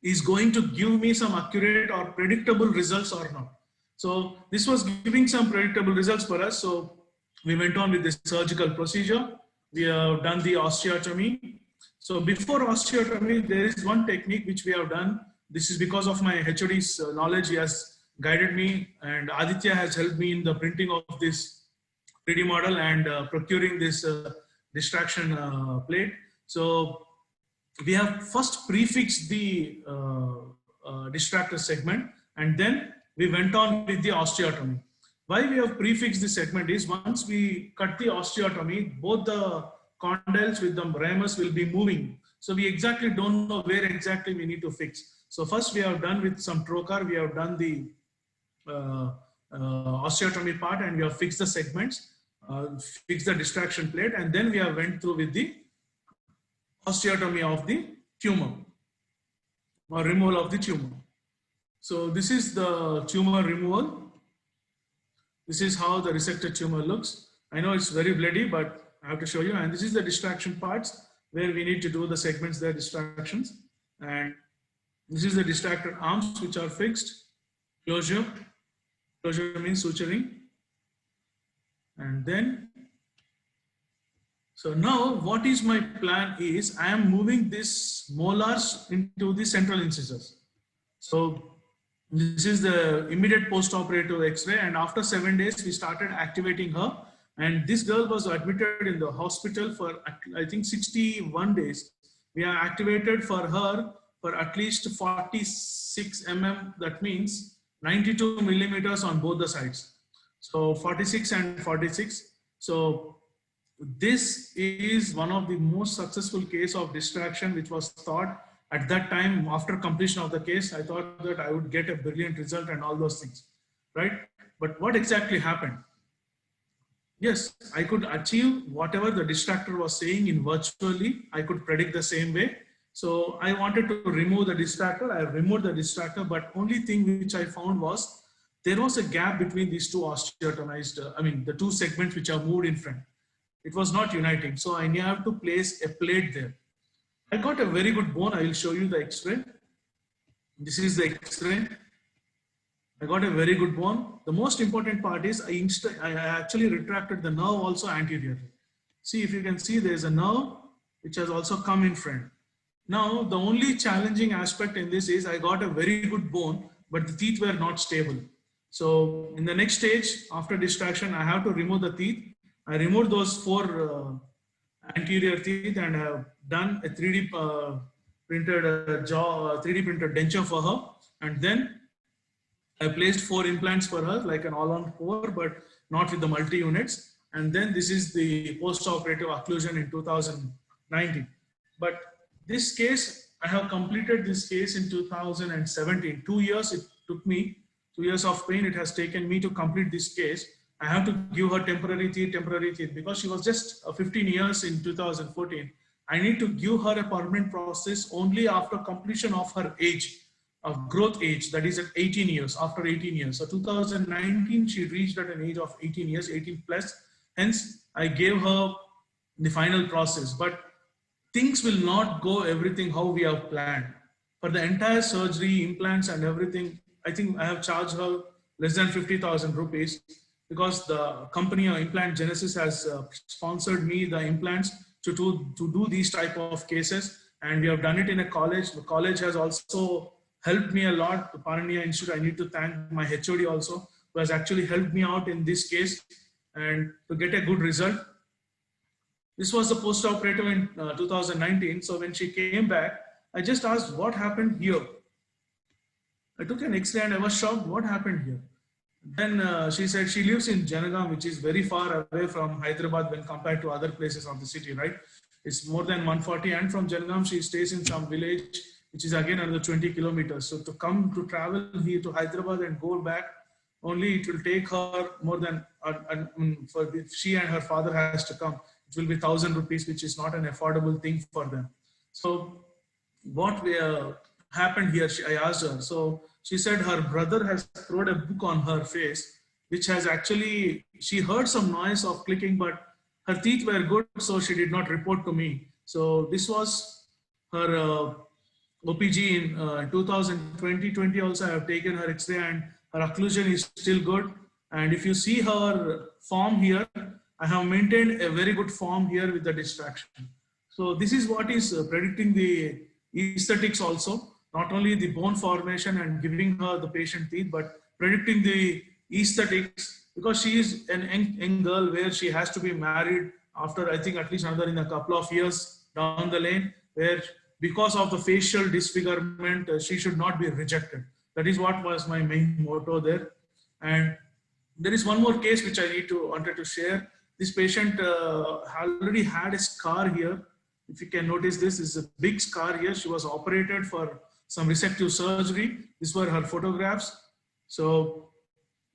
is going to give me some accurate or predictable results or not. So this was giving some predictable results for us. So we went on with this surgical procedure. We have done the osteotomy. So before osteotomy, there is one technique which we have done. This is because of my HOD's knowledge. He has guided me, and Aditya has helped me in the printing of this 3D model and procuring this distraction plate. So we have first prefixed the distractor segment, and then we went on with the osteotomy. Why we have prefixed this segment is once we cut the osteotomy, both the condyles with the ramus will be moving. So we exactly don't know where exactly we need to fix. So first we have done with some trocar, we have done the osteotomy part and we have fixed the segments, fixed the distraction plate, and then we have went through with the osteotomy of the tumor or removal of the tumor. So this is the tumor removal. This is how the resected tumor looks. I know it's very bloody, but I have to show you. And this is the distraction parts where we need to do the segments, their distractions. And this is the distracted arms which are fixed. Closure. Closure means suturing. And then, so now what is my plan is I am moving this molars into the central incisors. So this is the immediate post-operative X-ray, and after 7 days we started activating her, and this girl was admitted in the hospital for I think 61 days. We are activated for her for at least 46 mm, that means 92 millimeters on both the sides. So 46 and 46. So this is one of the most successful case of distraction which was thought at that time. After completion of the case, I thought that I would get a brilliant result and all those things, right? But what exactly happened? Yes, I could achieve whatever the distractor was saying in virtually, I could predict the same way. So I wanted to remove the distractor. I removed the distractor, but only thing which I found was there was a gap between these two osteotomized, the two segments which are moved in front. It was not uniting. So I have to place a plate there. I got a very good bone. I will show you the X-ray. This is the X-ray. I got a very good bone. The most important part is I actually retracted the nerve also anteriorly. See, if you can see, there is a nerve which has also come in front. Now, the only challenging aspect in this is I got a very good bone, but the teeth were not stable. So in the next stage, after distraction, I have to remove the teeth. I removed those 4 anterior teeth and have done a 3D printed jaw, 3D printed denture for her. And then I placed 4 implants for her, like an all-on 4, but not with the multi-units. And then this is the post-operative occlusion in 2019. But this case, I have completed this case in 2017. 2 years it took me, 2 years of pain it has taken me to complete this case. I have to give her temporary teeth because she was just 15 years in 2014. I need to give her a permanent process only after completion of her age, of growth age, that is at 18 years, after 18 years. So 2019, she reached at an age of 18 years, 18 plus. Hence, I gave her the final process. But things will not go everything how we have planned. For the entire surgery, implants and everything, I think I have charged her less than 50,000 rupees. Because the company Implant Genesis has sponsored me the implants to do these type of cases, and we have done it in a college. The college has also helped me a lot. The Parania Institute, I need to thank my HOD also, who has actually helped me out in this case and to get a good result. This was the post-operative in 2019. So when she came back, I just asked what happened here. I took an X-ray and I was shocked what happened here. Then she said she lives in Janagam, which is very far away from Hyderabad when compared to other places of the city, right? It's more than 140. And from Janagam, she stays in some village, which is again another 20 kilometers. So to travel here to Hyderabad and go back, only it will take her more than, if she and her father has to come, it will be 1,000 rupees, which is not an affordable thing for them. So what happened here, I asked her. So she said her brother has thrown a book on her face, which has actually, she heard some noise of clicking, but her teeth were good, so she did not report to me. So this was her OPG in 2020 also. I have taken her X-ray and her occlusion is still good. And if you see her form here, I have maintained a very good form here with the distraction. So this is what is predicting the aesthetics also. Not only the bone formation and giving her the patient teeth, but predicting the aesthetics, because she is an young girl where she has to be married after, I think, at least another in a couple of years down the lane, where because of the facial disfigurement, she should not be rejected. That is what was my main motto there. And There is one more case which I wanted to share. This patient already had a scar here. If you can notice, this is a big scar here. She was operated for some resective surgery. These were her photographs. So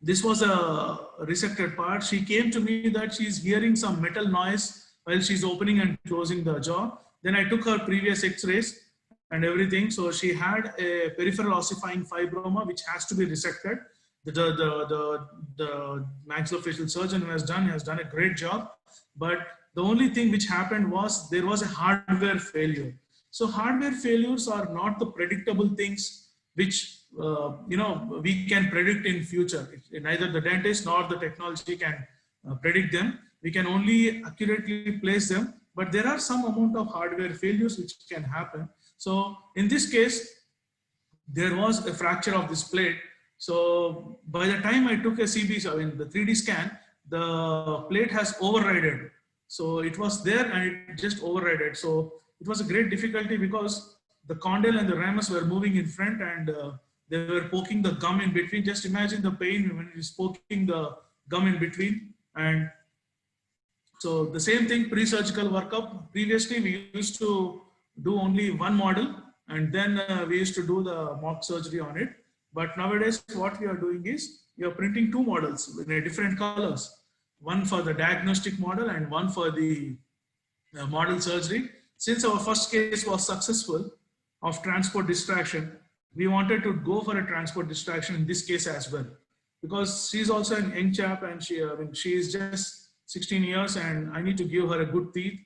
this was a resected part. She came to me that she's hearing some metal noise while she's opening and closing the jaw. Then I took her previous x-rays and everything. So she had a peripheral ossifying fibroma, which has to be resected. The maxillofacial surgeon who has done a great job. But the only thing which happened was there was a hardware failure. So hardware failures are not the predictable things which we can predict in future. Neither the dentist nor the technology can predict them. We can only accurately place them. But there are some amount of hardware failures which can happen. So in this case, there was a fracture of this plate. So by the time I took a CB, the 3D scan, the plate has overridden. So it was there and it just overridden. So it was a great difficulty because the condyle and the ramus were moving in front and they were poking the gum in between. Just imagine the pain when it is poking the gum in between. And so the same thing, pre-surgical workup. Previously, we used to do only one model and then we used to do the mock surgery on it. But nowadays, what we are doing is we are printing two models in different colors. One for the diagnostic model and one for the model surgery. Since our first case was successful of transport distraction, we wanted to go for a transport distraction in this case as well. Because she's also an young chap and she is just 16 years and I need to give her a good teeth.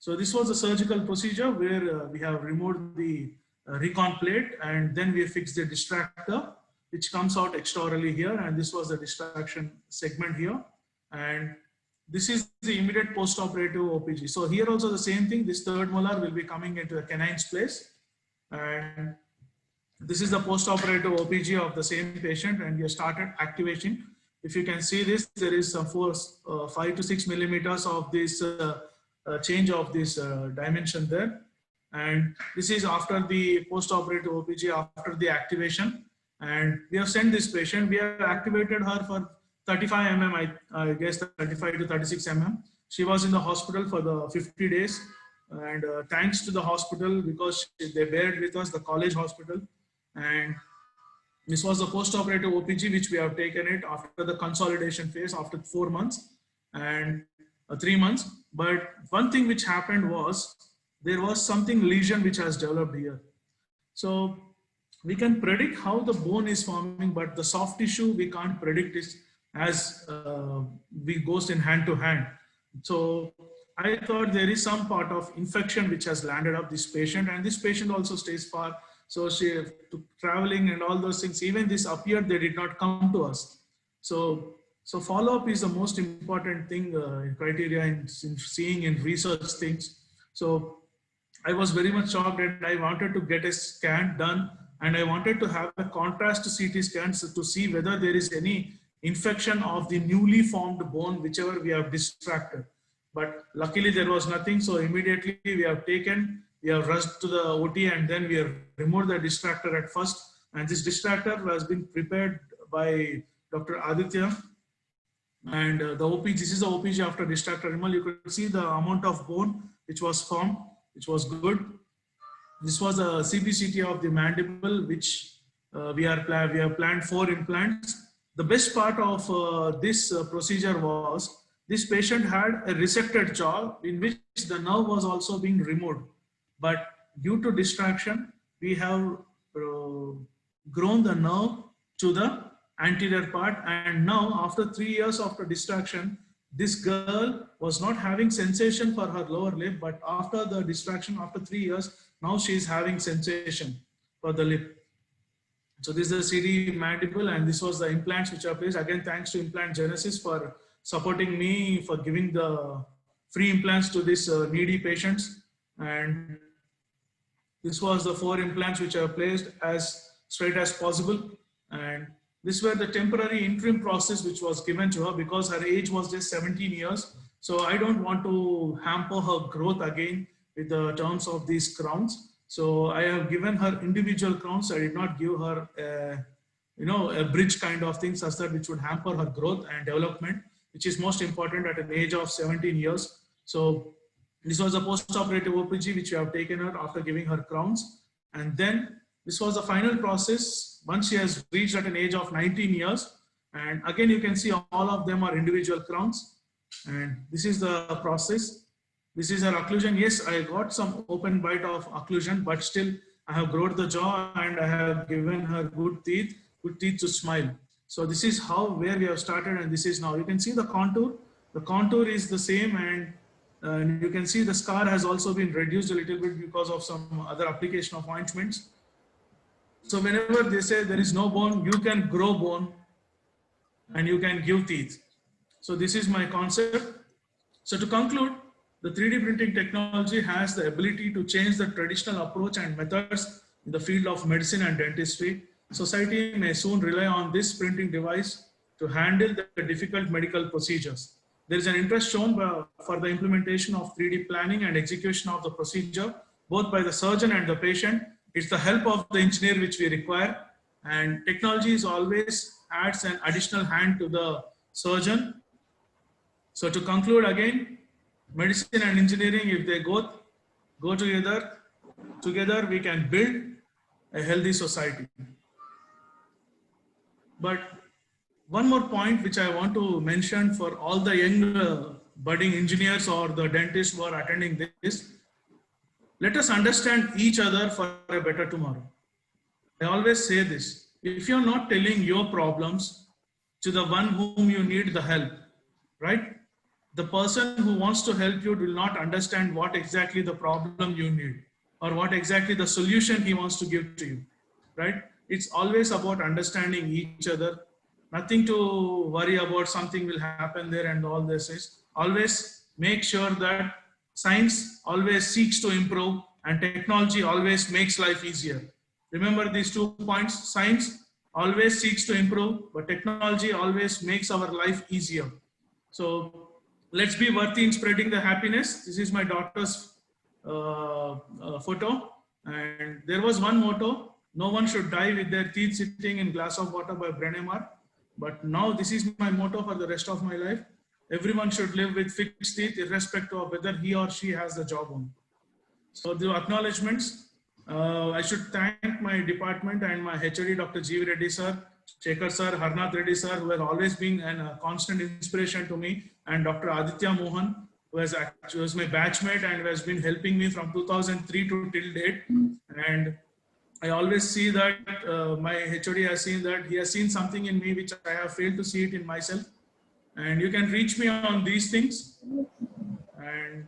So this was a surgical procedure where we have removed the recon plate and then we fixed the distractor which comes out extraorally here, and this was the distraction segment here, and this is the immediate post-operative OPG. So here also the same thing, this third molar will be coming into the canine's place, and this is the post-operative OPG of the same patient, and we have started activation. If you can see this, there is some 5 to 6 millimeters of this change of this dimension there. And this is after the post-operative OPG, after the activation. And we have sent this patient, we have activated her for 35 mm, I guess 35 to 36 mm. She was in the hospital for the 50 days. And thanks to the hospital, because they bared with us, the college hospital. And this was the post-operative OPG, which we have taken it after the consolidation phase, after 4 months and 3 months. But one thing which happened was, there was something lesion which has developed here. So we can predict how the bone is forming, but the soft tissue, we can't predict it as we goes in hand to hand. So I thought there is some part of infection which has landed up this patient, and this patient also stays far. So she traveling and all those things, even this appeared, they did not come to us. So follow-up is the most important thing, criteria in seeing in research things. So I was very much shocked and I wanted to get a scan done, and I wanted to have a contrast CT scans to see whether there is any infection of the newly formed bone, whichever we have distracted. But luckily there was nothing. So immediately we have rushed to the OT, and then we have removed the distractor at first. And this distractor has been prepared by Dr. Aditya. And the OPG, this is the OPG after distractor removal. You could see the amount of bone which was formed, which was good. This was a CBCT of the mandible, which we have planned 4 implants. The best part of this procedure was, this patient had a resected jaw in which the nerve was also being removed. But due to distraction, we have grown the nerve to the anterior part. And now after 3 years after distraction, this girl was not having sensation for her lower lip, but after the distraction, after 3 years, now she is having sensation for the lip. So this is the CD mandible, and this was the implants which are placed. Again, thanks to Implant Genesis for supporting me, for giving the free implants to these needy patients. And this was the 4 implants which are placed as straight as possible. And this were the temporary interim process which was given to her because her age was just 17 years. So I don't want to hamper her growth again with the terms of these crowns. So I have given her individual crowns. I did not give her a bridge kind of thing, such that which would hamper her growth and development, which is most important at an age of 17 years. So this was a post-operative OPG which we have taken her after giving her crowns. And then this was the final process once she has reached at an age of 19 years. And again, you can see all of them are individual crowns. And this is the process. This is her occlusion. Yes, I got some open bite of occlusion, but still I have grown the jaw and I have given her good teeth to smile. So this is where we have started, and this is now. You can see the contour. The contour is the same, and you can see the scar has also been reduced a little bit because of some other application of ointments. So whenever they say there is no bone, you can grow bone and you can give teeth. So this is my concept. So to conclude, the 3D printing technology has the ability to change the traditional approach and methods in the field of medicine and dentistry. Society may soon rely on this printing device to handle the difficult medical procedures. There is an interest shown for the implementation of 3D planning and execution of the procedure, both by the surgeon and the patient. It's the help of the engineer which we require, and technology is always adds an additional hand to the surgeon. So to conclude again, medicine and engineering, if they go together we can build a healthy society. But one more point which I want to mention for all the young budding engineers or the dentists who are attending this, let us understand each other for a better tomorrow. I always say this: if you're not telling your problems to the one whom you need the help, right? The person who wants to help you will not understand what exactly the problem you need or what exactly the solution he wants to give to you, right? It's always about understanding each other. Nothing to worry about something will happen there and all this is. Always make sure that science always seeks to improve and technology always makes life easier. Remember these 2 points: science always seeks to improve, but technology always makes our life easier. So let's be worthy in spreading the happiness. This is my daughter's photo. And there was one motto: no one should die with their teeth sitting in glass of water by Brenemar. But now this is my motto for the rest of my life. Everyone should live with fixed teeth, irrespective of whether he or she has the job on. So the acknowledgements, I should thank my department and my HOD, Dr. G. Reddy sir, Shekhar sir, Harnath Reddy sir, who have always been a constant inspiration to me, and Dr. Aditya Mohan, who was my batchmate and who has been helping me from 2003 to till date. And I always see that my HOD has seen that he has seen something in me which I have failed to see it in myself. And you can reach me on these things. And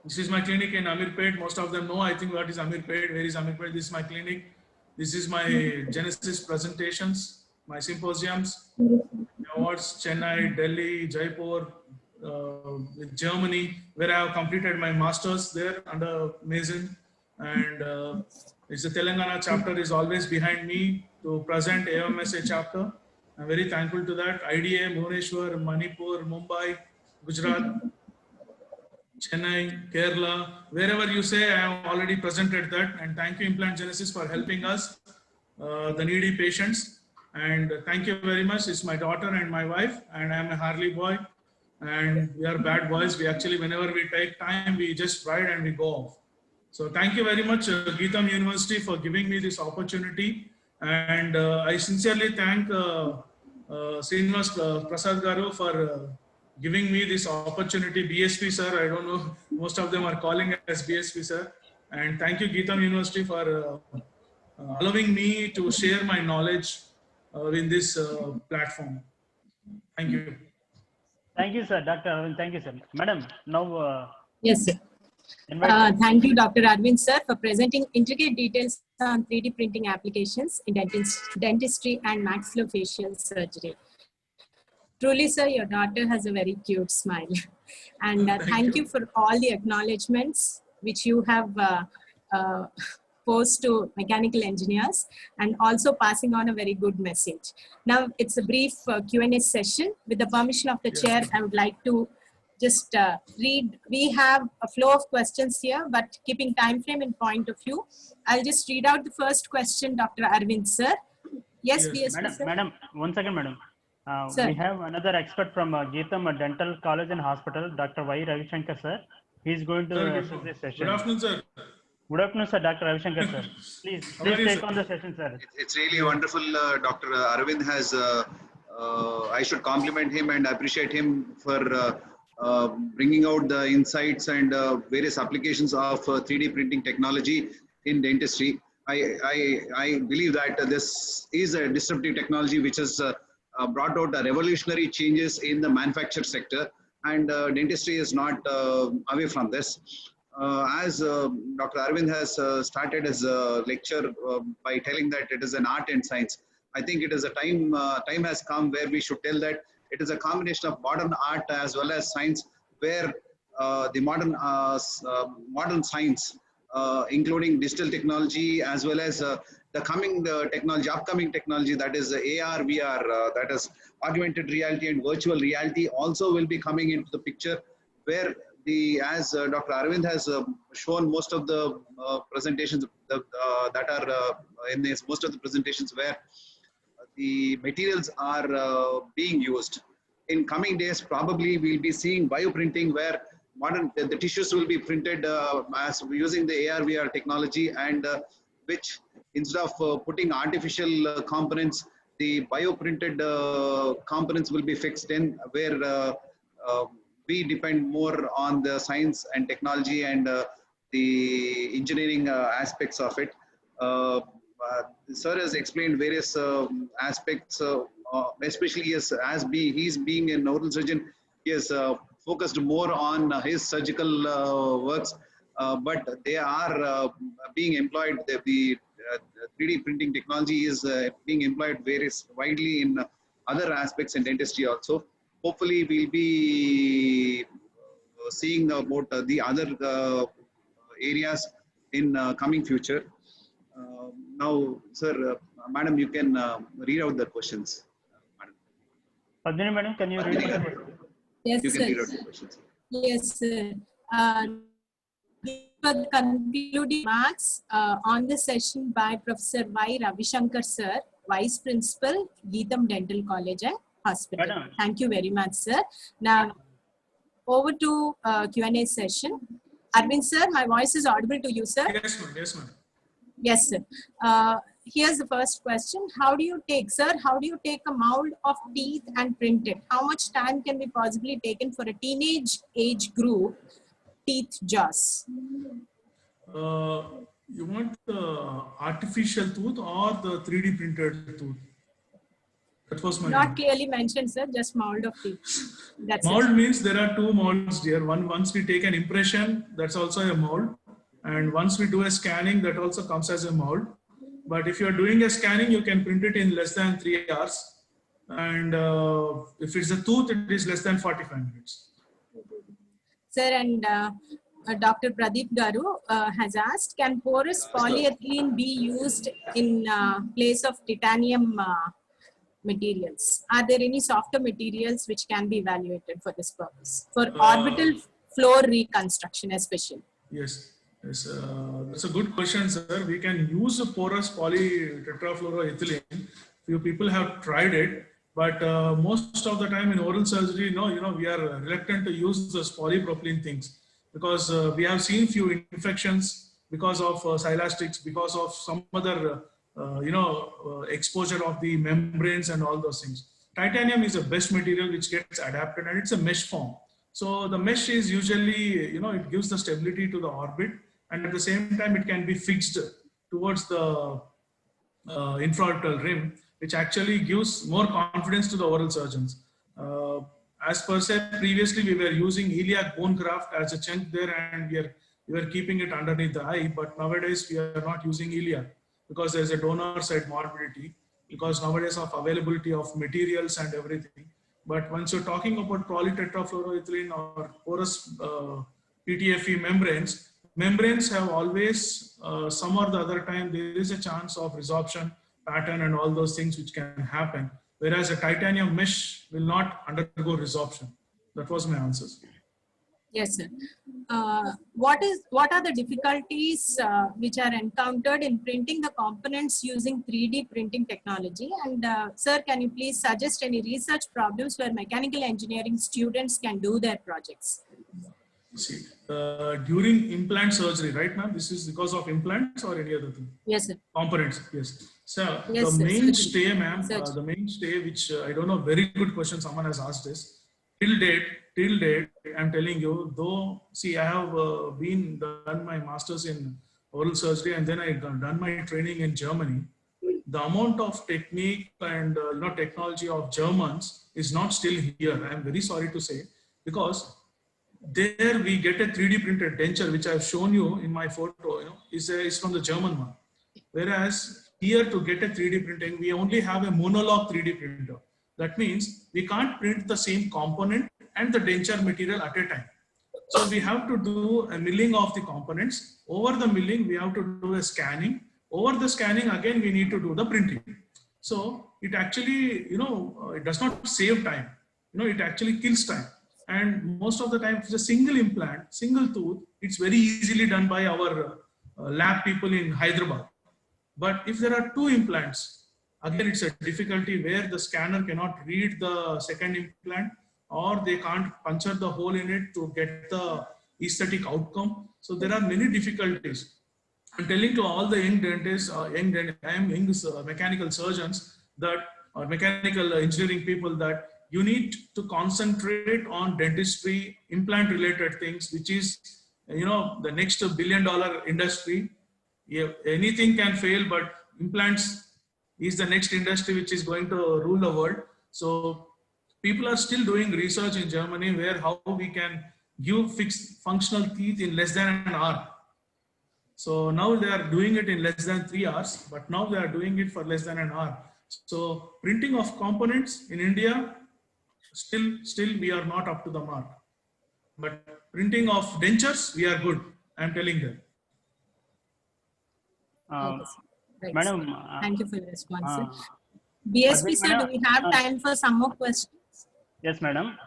this is my clinic in Amirpet. Most of them know, I think, what is Amirpet. Where is Amirpet? This is my clinic. This is my Genesis presentations, my symposiums, awards, Chennai, Delhi, Jaipur, Germany, where I have completed my master's there under Mason. And it's the Telangana chapter is always behind me to present AMSA chapter. I'm very thankful to that. IDA, Bhubaneswar, Manipur, Mumbai, Gujarat, Chennai, Kerala, wherever you say, I have already presented that. And thank you, Implant Genesis, for helping us, the needy patients. And thank you very much. It's my daughter and my wife, and I'm a Harley boy. And we are bad boys. We actually, whenever we take time, we just ride and we go off. So thank you very much, Geetham University, for giving me this opportunity. And I sincerely thank Srinivas Prasad Garu for giving me this opportunity. BSP sir, I don't know, most of them are calling as BSP sir. And thank you, Geetham University, for allowing me to share my knowledge in this platform. Thank you. Thank you, sir. Dr. Arvind, thank you, sir. Madam, now. Yes, sir. Thank you, Dr. Arvind sir, for presenting intricate details on 3D printing applications in dentistry and maxillofacial surgery. Truly, sir, your daughter has a very cute smile. And thank you for all the acknowledgements which you have posed to mechanical engineers, and also passing on a very good message. Now, it's a brief Q&A session. With the permission of the chair, I would like to just read. We have a flow of questions here, but keeping time frame in point of view, I'll just read out the first question, Dr. Arvind sir. Yes, Yes. DSP, sir. Madam, 1 second, madam. Sir. We have another expert from Geetham Dental College and Hospital, Dr. Y. Ravishankar, sir. He is going to Sir, assist this session. good afternoon, sir. Good afternoon, sir. Dr. Ravishankar, sir. Please How are you, take sir? on the session, sir. It's really wonderful. Dr. Arvind has, I should compliment him and appreciate him for bringing out the insights and various applications of 3D printing technology in dentistry. I believe that this is a disruptive technology which has brought out revolutionary changes in the manufacture sector, and dentistry is not away from this. As Dr. Arvind has started his lecture by telling that it is an art and science, I think it is a time has come where we should tell that it is a combination of modern art as well as science, where the modern science, including digital technology as well as the coming upcoming technology, that is AR, VR, that is augmented reality and virtual reality, also will be coming into the picture, where as Dr. Arvind has shown most of the presentations that are in this, most of the presentations where the materials are being used. In coming days, probably we'll be seeing bioprinting, where the tissues will be printed as using the AR VR technology, and which instead of putting artificial components, the bioprinted components will be fixed in, where we depend more on the science and technology and the engineering aspects of it. Sir has explained various aspects, especially he's being an oral surgeon, he has focused more on his surgical works, but they are being employed, the 3D printing technology is being employed widely in other aspects in dentistry also. Hopefully we'll be seeing about the other areas in coming future. Now, sir, madam, you can read out the questions. Madam. Padmini, madam, can you read out the question? Yes, You sir. can read out the questions. Yes, sir. For the concluding remarks on the session by Professor Y. Ravishankar, sir, Vice Principal, Geetham Dental College and Hospital. Madam. Thank you very much, sir. Now, over to Q&A session. Arvind, sir, my voice is audible to you, sir? Yes, ma'am. Yes, ma'am. Yes, sir. Here's the first question. How do you take a mold of teeth and print it? How much time can be possibly taken for a teenage age group teeth jaws? You want the artificial tooth or the 3D printed tooth? That was my Not clearly mentioned, sir, just mold of teeth. That's mold it. means there are two molds, dear. Once we take an impression, that's also a mold. And once we do a scanning, that also comes as a mold. But if you're doing a scanning, you can print it in less than 3 hours. And if it's a tooth, it is less than 45 minutes. Sir, and Dr. Pradeep Garu has asked, can porous polyethylene be used in place of titanium materials? Are there any softer materials which can be evaluated for this purpose? For orbital floor reconstruction especially. Yes. Yes, that's a good question, sir. We can use a porous polytetrafluoroethylene. Few people have tried it, but most of the time in oral surgery, we are reluctant to use those polypropylene things, because we have seen few infections because of silastics, because of some other exposure of the membranes and all those things. Titanium is the best material which gets adapted, and it's a mesh form. So the mesh is usually, it gives the stability to the orbit, and at the same time it can be fixed towards the infraorbital rim, which actually gives more confidence to the oral surgeons. As per se, previously we were using iliac bone graft as a chunk there, and we were keeping it underneath the eye, but nowadays we are not using iliac because there's a donor side morbidity, because nowadays of availability of materials and everything. But once you're talking about polytetrafluoroethylene or porous PTFE membranes have always, some or the other time, there is a chance of resorption pattern and all those things which can happen. Whereas a titanium mesh will not undergo resorption. That was my answer. Yes, sir. what are the difficulties which are encountered in printing the components using 3D printing technology? And sir, can you please suggest any research problems where mechanical engineering students can do their projects? See, during implant surgery, right, ma'am? This is because of implants or any other thing? Yes, sir. Components, yes. So Yes, the sir, mainstay, ma'am, surgery. the mainstay, which I don't know, very good question someone has asked this. Till date, I'm telling you, though, see, I have done my master's in oral surgery and then I done my training in Germany. The amount of technique and technology of Germans is not still here. I'm very sorry to say, because there we get a 3D printed denture, which I've shown you in my photo, is from the German one. Whereas here to get a 3D printing, we only have a monologue 3D printer. That means we can't print the same component and the denture material at a time. So we have to do a milling of the components. Over the milling, we have to do a scanning. Over the scanning, again, we need to do the printing. So it actually, it does not save time. It actually kills time. And most of the time, if it's a single implant, single tooth, it's very easily done by our lab people in Hyderabad. But if there are two implants, again, it's a difficulty where the scanner cannot read the second implant, or they can't puncture the hole in it to get the aesthetic outcome. So there are many difficulties. I'm telling to all the young dentists, mechanical surgeons, that or mechanical engineering people, that you need to concentrate on dentistry, implant related things, which is, the next $1 billion industry. Anything can fail, but implants is the next industry which is going to rule the world. So people are still doing research in Germany where how we can give fixed functional teeth in less than an hour. So now they are doing it in less than 3 hours, but now they are doing it for less than an hour. So printing of components in India, still we are not up to the mark. But printing of dentures, we are good. I'm telling them. Right, Madam, sir. Thank you for your response, sir. BSP, sir, do we have time for some more questions? Yes, madam.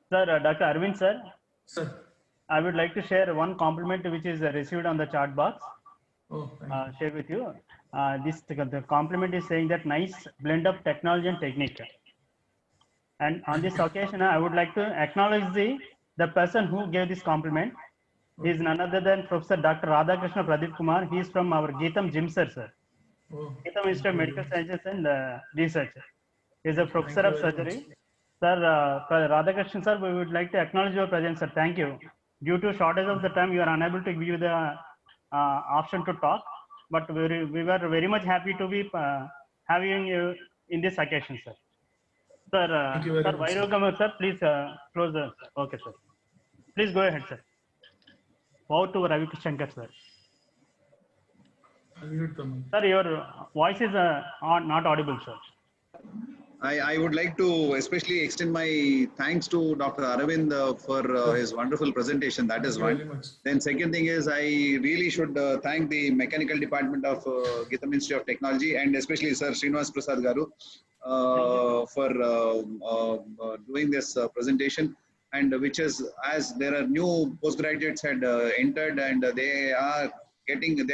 Sir, Dr. Arvind, sir. Sir. I would like to share one compliment which is received on the chat box. Oh, share with you. The compliment is saying that nice blend of technology and technique. And on this occasion, I would like to acknowledge the person who gave this compliment. He is none other than Professor Dr. Radhakrishna Pradeep Kumar. He is from our Geetham GIMSR, sir. Oh, Geetham Institute of Medical Sciences and Research. He is a professor of surgery. Sir, Radhakrishnan, sir, we would like to acknowledge your presence, sir. Thank you. Due to shortage of the time, you are unable to give you the option to talk. But we were very much happy to be having you in this occasion, sir. Sir, sir, Vairogam, sir, please close the. Okay, sir. Please go ahead, sir. Over to Ravi Shankar, sir. Sir, your voice is not audible, sir. I would like to especially extend my thanks to Dr. Arvind for his wonderful presentation. That is one. Then second thing is I really should thank the mechanical department of Geetham Institute of Technology and especially Sir Srinivas Prasad Garu for doing this presentation, and which is, as there are new postgraduates had entered and they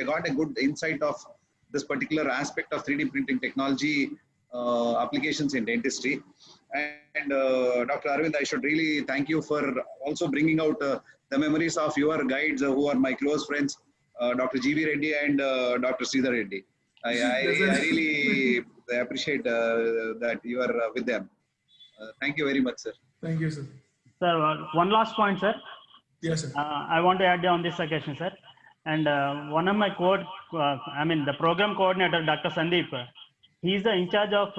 got a good insight of this particular aspect of 3D printing technology applications in dentistry. And Dr. Arvind, I should really thank you for also bringing out the memories of your guides who are my close friends, Dr. G.V. Reddy and Dr. Sridhar Reddy. I really appreciate that you are with them. Thank you very much, sir. Thank you, sir. Sir, one last point, sir. Yes, sir. I want to add on this occasion, sir. And one of my the program coordinator, Dr. Sandeep, he is the in charge of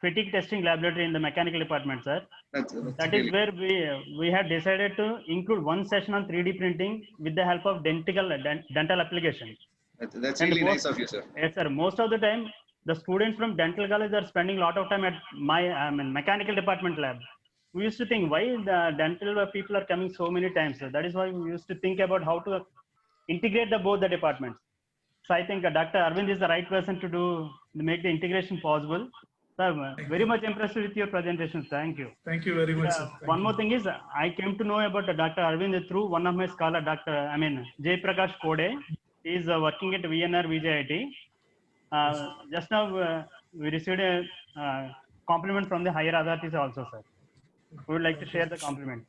fatigue testing laboratory in the mechanical department, sir. That is where we had decided to include one session on 3D printing with the help of dental application. That's really nice of you, sir. Yes, sir. Most of the time, the students from dental college are spending a lot of time at my mechanical department lab. We used to think why the dental people are coming so many times. So that is why we used to think about how to integrate both the departments. So I think Dr. Arvind is the right person to make the integration possible. Sir, very much impressed with your presentation. Thank you. Thank you very much, sir. Thank One you. more thing is, I came to know about Dr. Arvind through one of my scholar, Jay Prakash Kode. He is working at VNR VJIT. Just now, we received a compliment from the higher authorities also, sir. We would like to share the compliment.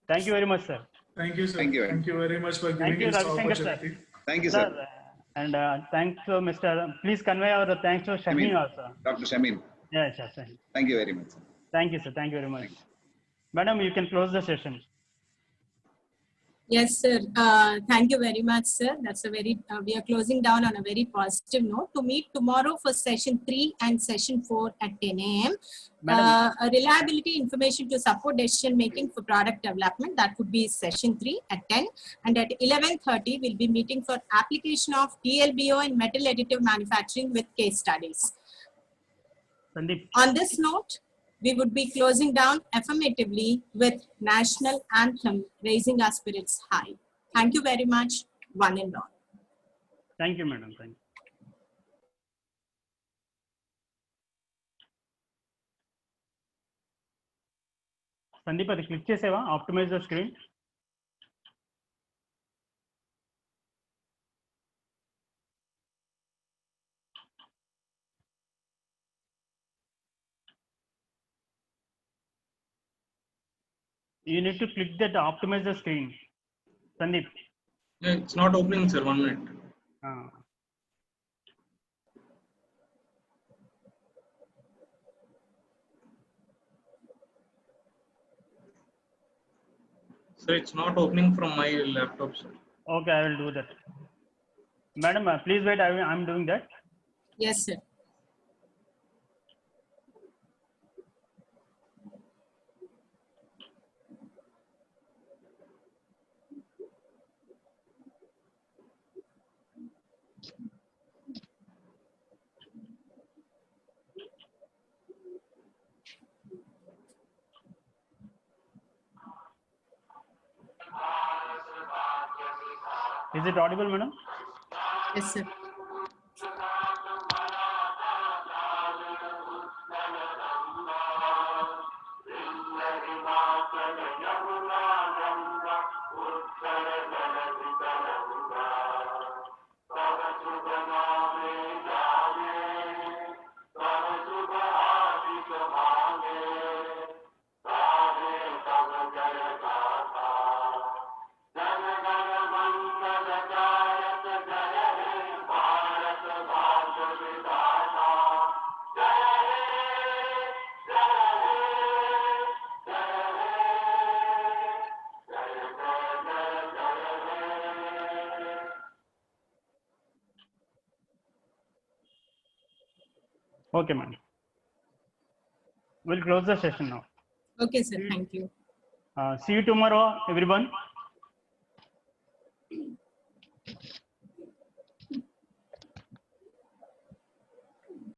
Thank you very much, sir. Thank you, sir. Thank you. Thank you very much for Thank giving you, us the Ravi Shankar, sir. opportunity. Thank you, sir. And thanks to Mr. Please convey our thanks to Shaheen also. Dr. Shamin. Yes, sir. Thank you very much. Sir. Thank you, sir. Thank you very much. Madam, you can close the session. Yes, sir. Thank you very much, sir. That's a very, we are closing down on a very positive note to meet tomorrow for session 3 and session 4 at 10 a.m. Reliability information to support decision making for product development. That would be session 3 at 10. And at 11:30, we'll be meeting for application of DLBO in metal additive manufacturing with case studies. Sandeep. On this note, we would be closing down affirmatively with national anthem, raising our spirits high. Thank you very much, one and all. Thank you, madam. Thank you. Sandeep, అది click చేసేవా? Optimize the screen. You need to click that optimize the screen. Sandeep. Yeah, it's not opening, sir. 1 minute. Sir, it's not opening from my laptop, sir. Okay, I will do that. Madam, please wait. I'm doing that. Yes, sir. Is it audible, madam? Yes, sir. Okay, madam. We'll close the session now. Okay, sir. Thank you. See you tomorrow, everyone.